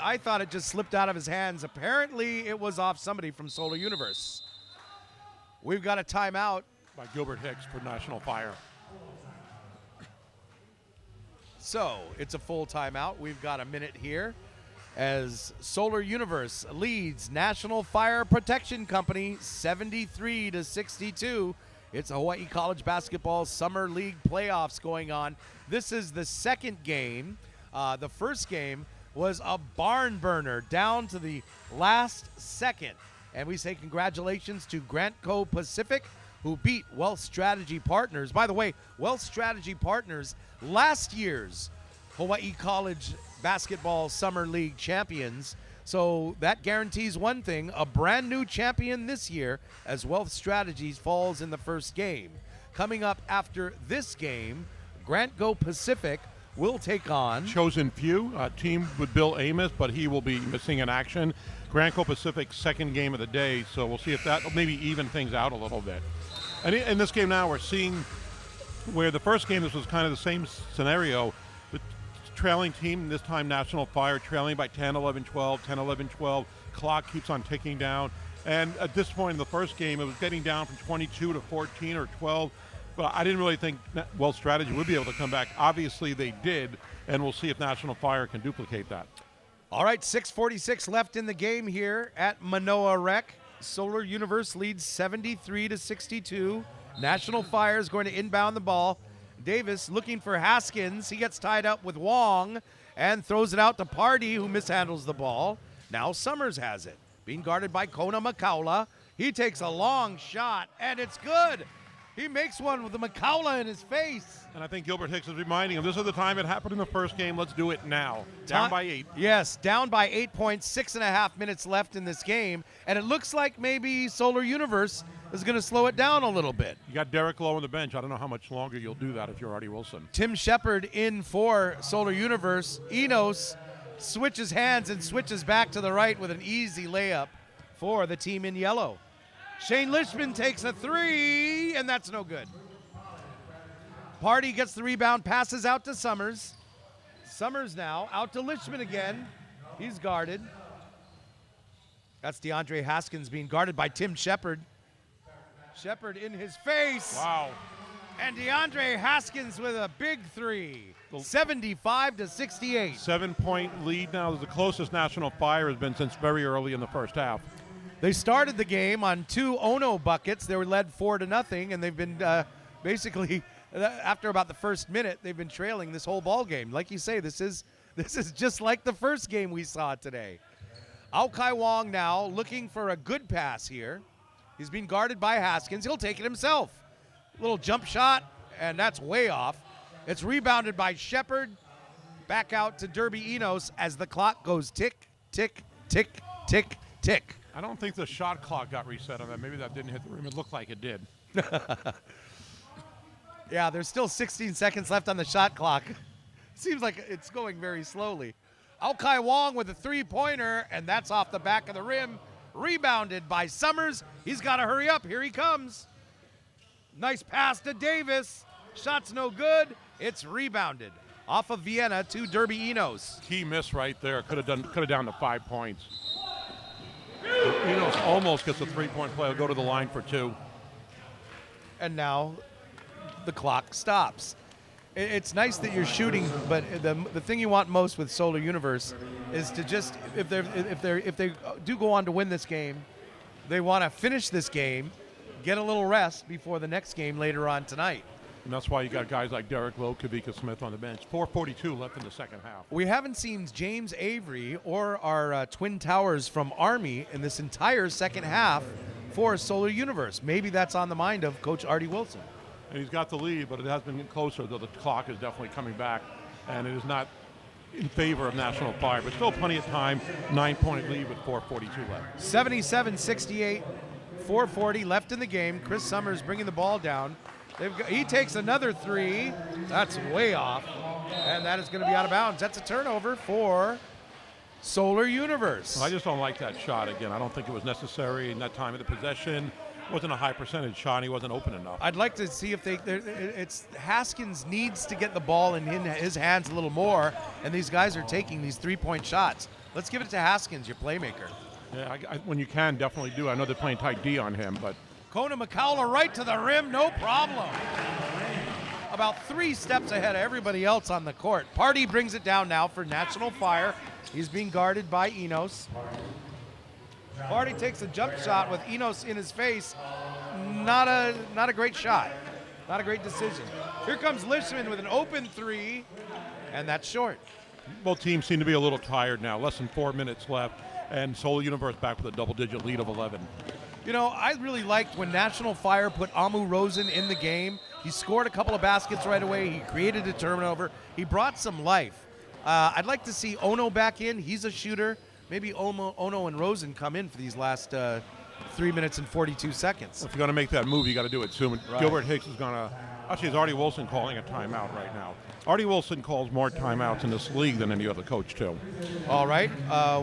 I thought it just slipped out of his hands. Apparently, it was off somebody from Solar Universe. We've got a timeout. By Gilbert Hicks for National Fire. So it's a full timeout. We've got a minute here as Solar Universe leads National Fire Protection Company 73-62. It's a Hawaii College Basketball Summer League playoffs going on. This is the second game. The first game was a barn burner down to the last second. And we say congratulations to Grantco Pacific, who beat Wealth Strategy Partners. By the way, Wealth Strategy Partners, last year's Hawaii College Basketball Summer League champions. So that guarantees one thing, a brand new champion this year as Wealth Strategies falls in the first game. Coming up after this game, Grantco Pacific will take on Chosen Few, a team with Bill Amos, but he will be missing in action. Grantco Pacific's second game of the day, so we'll see if that will maybe even things out a little bit. And in this game now, we're seeing where the first game, this was kind of the same scenario. The trailing team, this time National Fire, trailing by 10, 11, 12, 10, 11, 12. Clock keeps on ticking down. And at this point in the first game, it was getting down from 22 to 14 or 12. But I didn't really think Wealth Strategy would be able to come back. Obviously, they did, and we'll see if National Fire can duplicate that. All right, 6:46 left in the game here at Manoa Rec. Solar Universe leads 73-62. National Fire is going to inbound the ball. Davis looking for Haskins. He gets tied up with Wong and throws it out to Party, who mishandles the ball. Now Summers has it, being guarded by Kona Makaula. He takes a long shot, and it's good. He makes one with the Makaula in his face. And I think Gilbert Hicks is reminding him, this is the time it happened in the first game. Let's do it now. Down by 8. Yes, down by 8 points, 6.5 minutes left in this game. And it looks like maybe Solar Universe is going to slow it down a little bit. You got Derek Lowe on the bench. I don't know how much longer you'll do that if you're Artie Wilson. Tim Shepard in for Solar Universe. Enos switches hands and switches back to the right with an easy layup for the team in yellow. Shane Lishman takes a three, and that's no good. Party gets the rebound, passes out to Summers. Summers now out to Lishman again. He's guarded. That's DeAndre Haskins being guarded by Tim Shepard. Shepard in his face. Wow. And DeAndre Haskins with a big three. 75-68. 7-point lead now. The closest National Fire has been since very early in the first half. They started the game on 2 Ono buckets. They were led 4-0, and they've been basically, after about the first minute, they've been trailing this whole ball game. Like you say, this is just like the first game we saw today. Aokai Wong now looking for a good pass here. He's being guarded by Haskins. He'll take it himself. Little jump shot, and that's way off. It's rebounded by Shepard. Back out to Derby Enos as the clock goes tick, tick, tick, tick, tick. I don't think the shot clock got reset on that. Maybe that didn't hit the rim. It looked like it did. Yeah, there's still 16 seconds left on the shot clock. Seems like it's going very slowly. Aokai Wong with a three-pointer, and that's off the back of the rim. Rebounded by Summers. He's got to hurry up. Here he comes. Nice pass to Davis. Shot's no good. It's rebounded off of Vienna to Derby Enos. Key miss right there. Could have down to 5 points. Enos almost gets a three-point play. Will go to the line for 2. And now the clock stops. It's nice that you're shooting, but the thing you want most with Solar Universe is to just, if they do go on to win this game, they want to finish this game, get a little rest before the next game later on tonight. And that's why you got guys like Derek Lowe, Kavika Smith on the bench. 4:42 left in the second half. We haven't seen James Avery or our Twin Towers from Army in this entire second half for Solar Universe. Maybe that's on the mind of Coach Artie Wilson. And he's got the lead, but it has been closer, though the clock is definitely coming back. And it is not in favor of National Fire, but still plenty of time. 9-point lead with 4:42 left. 77-68, 4:40 left in the game. Chris Summers bringing the ball down. He takes another three. That's way off. And that is going to be out of bounds. That's a turnover for Solar Universe. I just don't like that shot again. I don't think it was necessary in that time of the possession. It wasn't a high percentage shot. He wasn't open enough. I'd like to see if it's Haskins needs to get the ball in his hands a little more, and these guys are taking these 3-point shots. Let's give it to Haskins, your playmaker. Yeah, when you can, definitely do. I know they're playing tight D on him, but Kona McCowler right to the rim, no problem. About 3 steps ahead of everybody else on the court. Party brings it down now for National Fire. He's being guarded by Enos. Party takes a jump shot with Enos in his face. Not a great shot. Not a great decision. Here comes Lishman with an open 3, and that's short. both teams seem to be a little tired now. Less than 4 minutes left, and Solar Universe back with a double-digit lead of 11. You know, I really liked when National Fire put Amu Rosen in the game. He scored a couple of baskets right away. He created a turnover. He brought some life. I'd like to see Ono back in. He's a shooter. Maybe Ono and Rosen come in for these last 3 minutes and 42 seconds. If you're going to make that move, you got to do it soon. Right. Gilbert Hicks is going to – actually, it's Artie Wilson calling a timeout right now. Artie Wilson calls more timeouts in this league than any other coach, too. All right.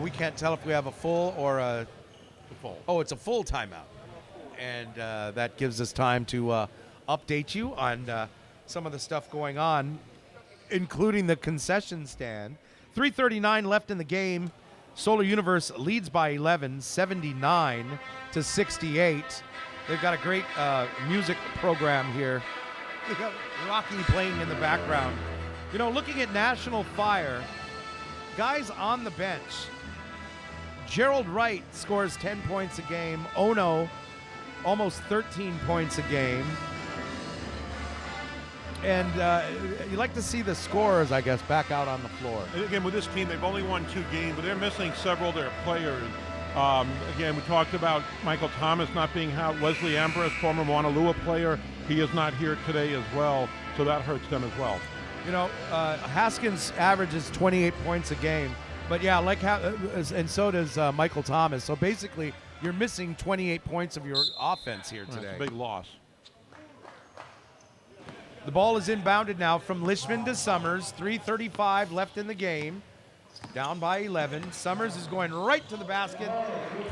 We can't tell if we have a full or a Full. Oh, it's a full timeout. And that gives us time to update you on some of the stuff going on, including the concession stand. 3:39 left in the game. Solar Universe leads by 11, 79 to 68. They've got a great music program here. They've got Rocky playing in the background. You know, looking at National Fire, guys on the bench. Gerald Wright scores 10 points a game. Ono, almost 13 points a game. And you like to see the scorers, I guess, back out on the floor. And again, with this team, they've only won 2 games, but they're missing several of their players. Again, we talked about Michael Thomas not being out. Wesley Ambrose, former Mauna Lua player, he is not here today as well, so that hurts them as well. You know, Haskins averages 28 points a game. But yeah, and so does Michael Thomas. So basically, you're missing 28 points of your offense here today. That's a big loss. The ball is inbounded now from Lishman to Summers. 3:35 left in the game. Down by 11. Summers is going right to the basket.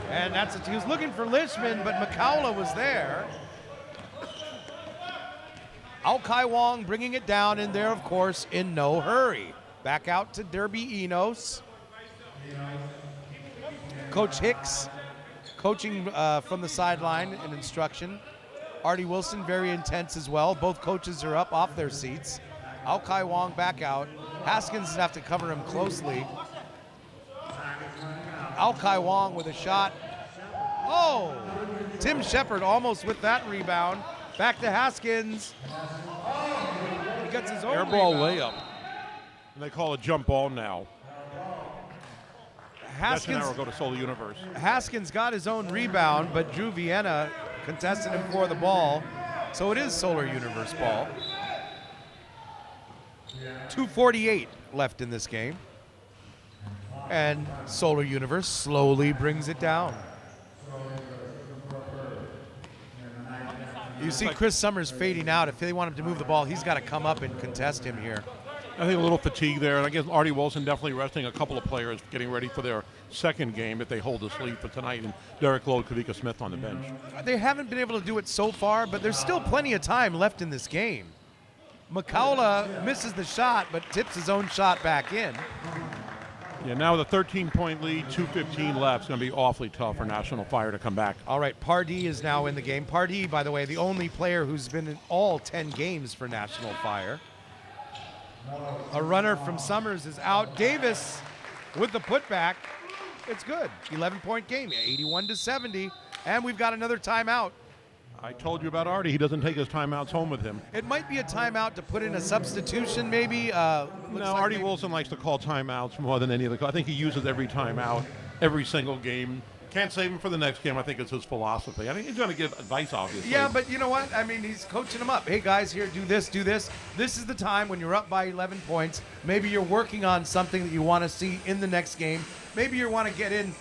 And that's it. He was looking for Lishman, but McCowla was there. Alkai Wong bringing it down in there, of course, in no hurry. Back out to Derby Enos. Coach Hicks coaching from the sideline and instruction. Artie Wilson very intense as well. Both coaches are up off their seats. Alkai Wong back out. Haskins will have to cover him closely. Alkai Wong with a shot. Oh! Tim Shepard almost with that rebound. Back to Haskins. He gets his own Air ball rebound. layup. And they call it jump ball now. That's an arrow go to Solar Universe. Haskins got his own rebound, but Drew Vienna contested him for the ball. So it is Solar Universe ball. 2:48 left in this game. And Solar Universe slowly brings it down. You see Chris Summers fading out. If they want him to move the ball, he's got to come up and contest him here. I think a little fatigue there, and I guess Artie Wilson definitely resting a couple of players, getting ready for their second game if they hold this lead for tonight, and Derek Lowe, Kavika Smith on the bench. They haven't been able to do it so far, but there's still plenty of time left in this game. McCowla misses the shot, but tips his own shot back in. Yeah, now with a 13-point lead, 2:15 left, it's going to be awfully tough for National Fire to come back. All right, Pardee is now in the game. Pardee, by the way, the only player who's been in all 10 games for National Fire. A runner from Summers is out. Davis with the putback. It's good. 11-point game, 81-70. And we've got another timeout. I told you about Artie. He doesn't take his timeouts home with him. It might be a timeout to put in a substitution, maybe. Artie Wilson likes to call timeouts more than any other. I think he uses every timeout, every single game. Can't save him for the next game. I think it's his philosophy. I think he's going to give advice, obviously. Yeah, but you know what? I mean, he's coaching them up. Hey, guys, here, do this, do this. This is the time when you're up by 11 points. Maybe you're working on something that you want to see in the next game. Maybe you want to get in.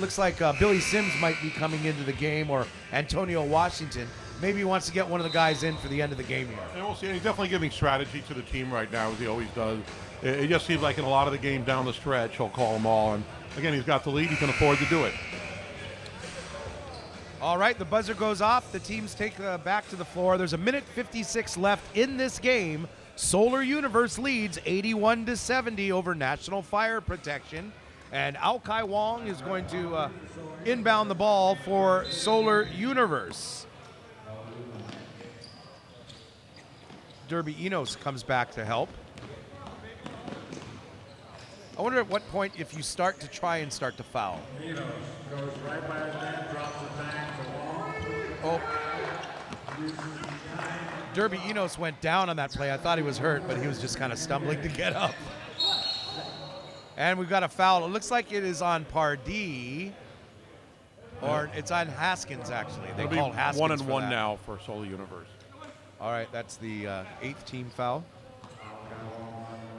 Looks like Billy Sims might be coming into the game, or Antonio Washington. maybe he wants to get one of the guys in for the end of the game here. And we'll see. And he's definitely giving strategy to the team right now, as he always does. It just seems like in a lot of the game down the stretch, he'll call them all. And again, he's got the lead. He can afford to do it. All right, the buzzer goes off. The teams take back to the floor. There's a minute 56 left in this game. Solar Universe leads 81-70 over National Fire Protection. And Ao Kai Wong is going to inbound the ball for Solar Universe. Derby Enos comes back to help. I wonder at what point if you start to foul. Oh. Derby Enos went down on that play. I thought he was hurt, but he was just kind of stumbling to get up. And we've got a foul. It looks like it is on Pardee. Or it's on Haskins, actually. They It'll call be Haskins 1-1 now for Solar Universe. All right, that's the 8th team foul.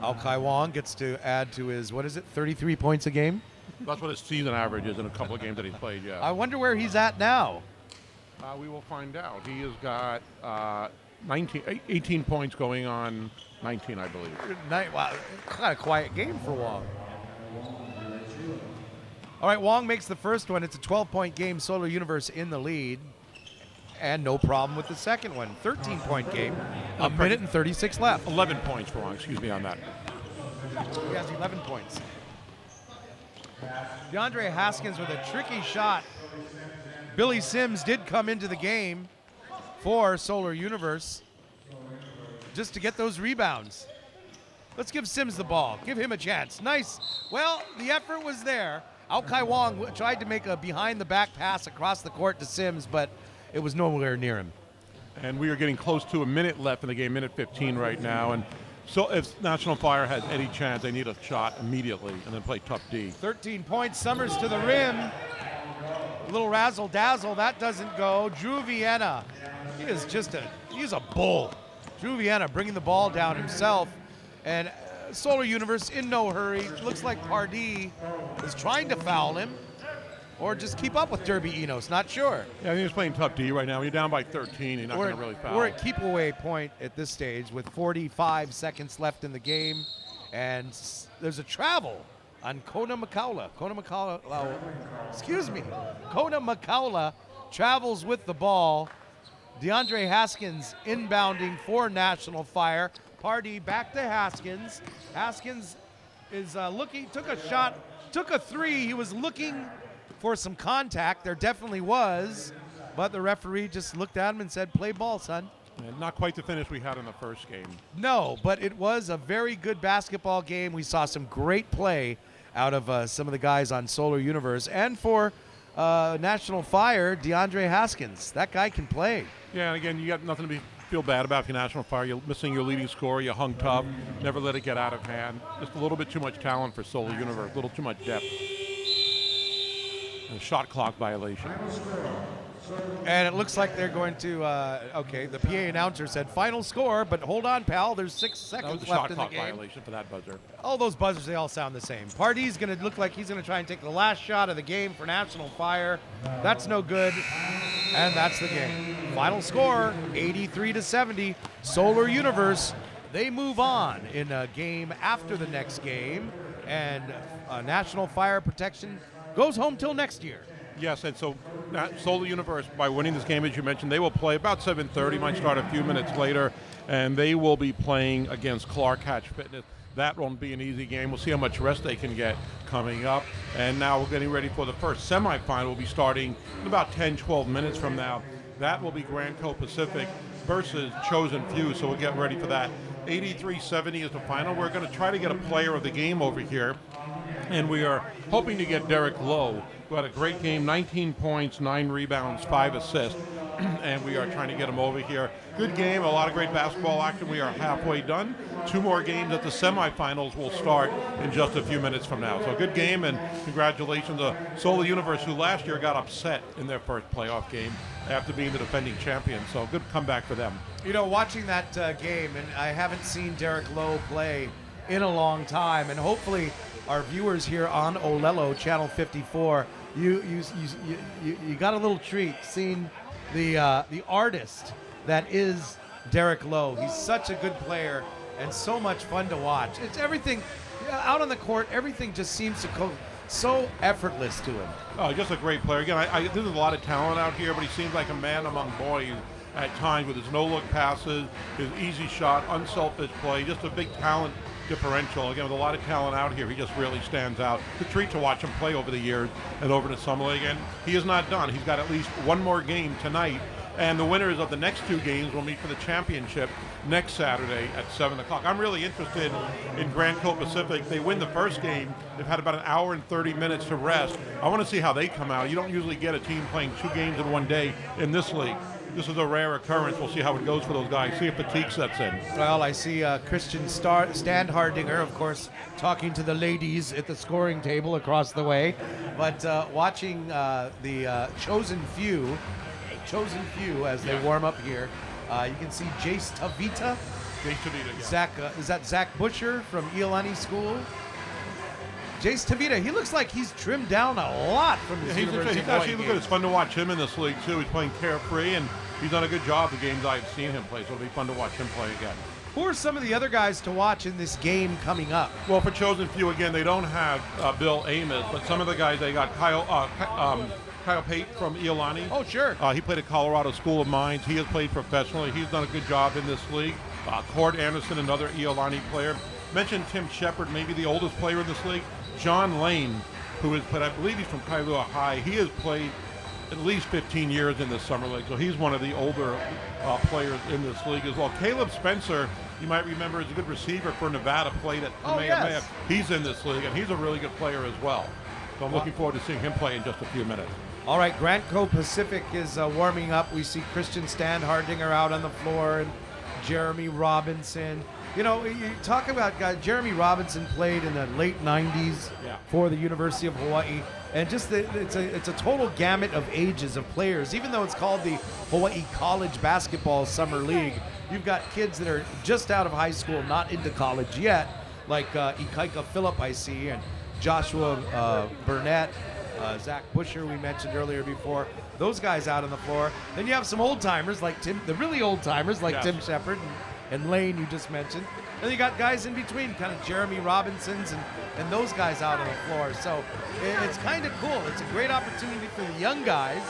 Ao Kai Wong gets to add to his, 33 points a game? That's what his season average is in a couple of games that he's played, yeah. I wonder where he's at now. We will find out. He has got 18 points going on 19, I believe. Wow, kind of quiet game for Wong. All right, Wong makes the first one. It's a 12-point game. Solar Universe in the lead. And no problem with the second one. 13-point game. A minute and 36 left. 11 points for Wong, excuse me on that. He has 11 points. DeAndre Haskins with a tricky shot. Billy Sims did come into the game for Solar Universe just to get those rebounds. Let's give Sims the ball. Give him a chance. Nice. Well, the effort was there. Ao Kai Wong tried to make a behind-the-back pass across the court to Sims, but it was nowhere near him. And we are getting close to a minute left in the game, minute 15 right now. And so if National Fire has any chance, they need a shot immediately and then play tough D. 13 points. Summers to the rim. A little razzle-dazzle. That doesn't go. Drew Vienna. He's a bull. Drew Vienna bringing the ball down himself. And Solar Universe in no hurry. Looks like Pardee is trying to foul him or just keep up with Derby Enos. Not sure. Yeah, I think he's playing tough D right now. When you're down by 13, you're not going to really foul. We're at keep-away point at this stage with 45 seconds left in the game. And there's a travel on Kona Makaula. Kona Makaula travels with the ball. DeAndre Haskins inbounding for National Fire. Pardee back to Haskins. Haskins is took a shot, took a three. He was looking for some contact. There definitely was, but the referee just looked at him and said, play ball, son. And not quite the finish we had in the first game. No, but it was a very good basketball game. We saw some great play out of some of the guys on Solar Universe. And for National Fire, DeAndre Haskins. That guy can play. Yeah, and again, you got nothing to feel bad about for National Fire. You're missing your leading scorer. You hung tough. Never let it get out of hand. Just a little bit too much talent for Solar Universe. A little too much depth. And a shot clock violation. And it looks like they're going to, the PA announcer said final score, but hold on, pal. There's 6 seconds left in the game. Shot clock violation for that buzzer. All those buzzers, they all sound the same. Pardee's going to look like he's going to try and take the last shot of the game for National Fire. That's no good. And that's the game. Final score, 83-70. Solar Universe, they move on in a game after the next game. And National Fire Protection goes home till next year. Yes, and so Solar Universe, by winning this game, as you mentioned, they will play about 7:30, might start a few minutes later, and they will be playing against Clark Hatch Fitness. That won't be an easy game. We'll see how much rest they can get coming up. And now we're getting ready for the first semifinal. We'll be starting in about 10, 12 minutes from now. That will be Grand Co Pacific versus Chosen Few, so we'll get ready for that. 83-70 is the final. We're going to try to get a player of the game over here, and we are hoping to get Derek Lowe, who had a great game, 19 points, 9 rebounds, 5 assists, and we are trying to get him over here. Good game, a lot of great basketball action. We are halfway done. 2 more games at the semifinals will start in just a few minutes from now. So good game, and congratulations to Solar Universe, who last year got upset in their first playoff game after being the defending champion. So good comeback for them. You know, watching that game, and I haven't seen Derek Lowe play in a long time, and hopefully our viewers here on Olelo Channel 54, you got a little treat seeing the artist that is Derek Lowe. He's such a good player and so much fun to watch. It's everything out on the court. Everything just seems to go so effortless to him. Oh, just a great player. Again, there's a lot of talent out here, but he seems like a man among boys at times with his no-look passes, his easy shot, unselfish play, just a big talent differential. Again, with a lot of talent out here, he just really stands out. It's a treat to watch him play over the years and over the summer league. And he is not done. He's got at least one more game tonight. And the winners of the next two games will meet for the championship next Saturday at 7 o'clock. I'm really interested in Grand Coast Pacific. They win the first game. They've had about an hour and 30 minutes to rest. I want to see how they come out. You don't usually get a team playing two games in one day in this league. This is a rare occurrence. We'll see how it goes for those guys. See if fatigue sets in. Well, I see Christian Standhardinger, of course, talking to the ladies at the scoring table across the way. But watching the chosen few as they warm up here, you can see Jace Tavita. Zach, is that Zach Busher from Iolani School? Jace Tavita, he looks like he's trimmed down a lot from his University of Hawaii actually good. It's fun to watch him in this league, too. He's playing carefree, and he's done a good job the games I've seen him play, so it'll be fun to watch him play again. Who are some of the other guys to watch in this game coming up? Well, for Chosen Few, again, they don't have Bill Amos, but some of the guys, they got Kyle Pate from Iolani. Oh, sure. He played at Colorado School of Mines. He has played professionally. He's done a good job in this league. Cord Anderson, another Iolani player. Mentioned Tim Shepard, maybe the oldest player in this league. John Lane, who has played, I believe he's from Kailua High. He has played at least 15 years in this summer league, so he's one of the older players in this league as well. Caleb Spencer, you might remember, is a good receiver for Nevada, played at Kamehameha. He's in this league, and he's a really good player as well. So I'm looking forward to seeing him play in just a few minutes. All right, Grand Coast Pacific is warming up. We see Christian Standhardinger out on the floor and Jeremy Robinson. You know, you talk about guys. Jeremy Robinson played in the late 90s for the University of Hawaii. And just it's a total gamut of ages of players. Even though it's called the Hawaii College Basketball Summer League, you've got kids that are just out of high school, not into college yet, like Ikaika Phillip, I see, and Joshua Burnett, Zach Busher, we mentioned earlier before. Those guys out on the floor. Then you have some old timers like Tim, the really old timers like Tim Shepard and Lane, you just mentioned. And you got guys in between, kind of Jeremy Robinsons and those guys out on the floor. So it's kind of cool. It's a great opportunity for the young guys,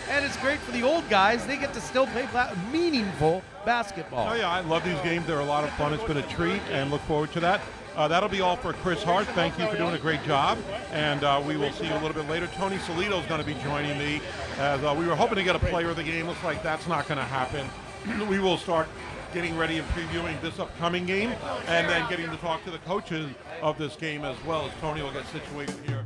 and it's great for the old guys. They get to still play meaningful basketball. Oh, yeah, I love these games. They're a lot of fun. It's been a treat, and look forward to that. That'll be all for Chris Hart. Thank you for doing a great job, and we will see you a little bit later. Tony Solito is going to be joining me, as we were hoping to get a player of the game. Looks like that's not going to happen. We will start getting ready and previewing this upcoming game, and then getting to talk to the coaches of this game as well, as Tony will get situated here.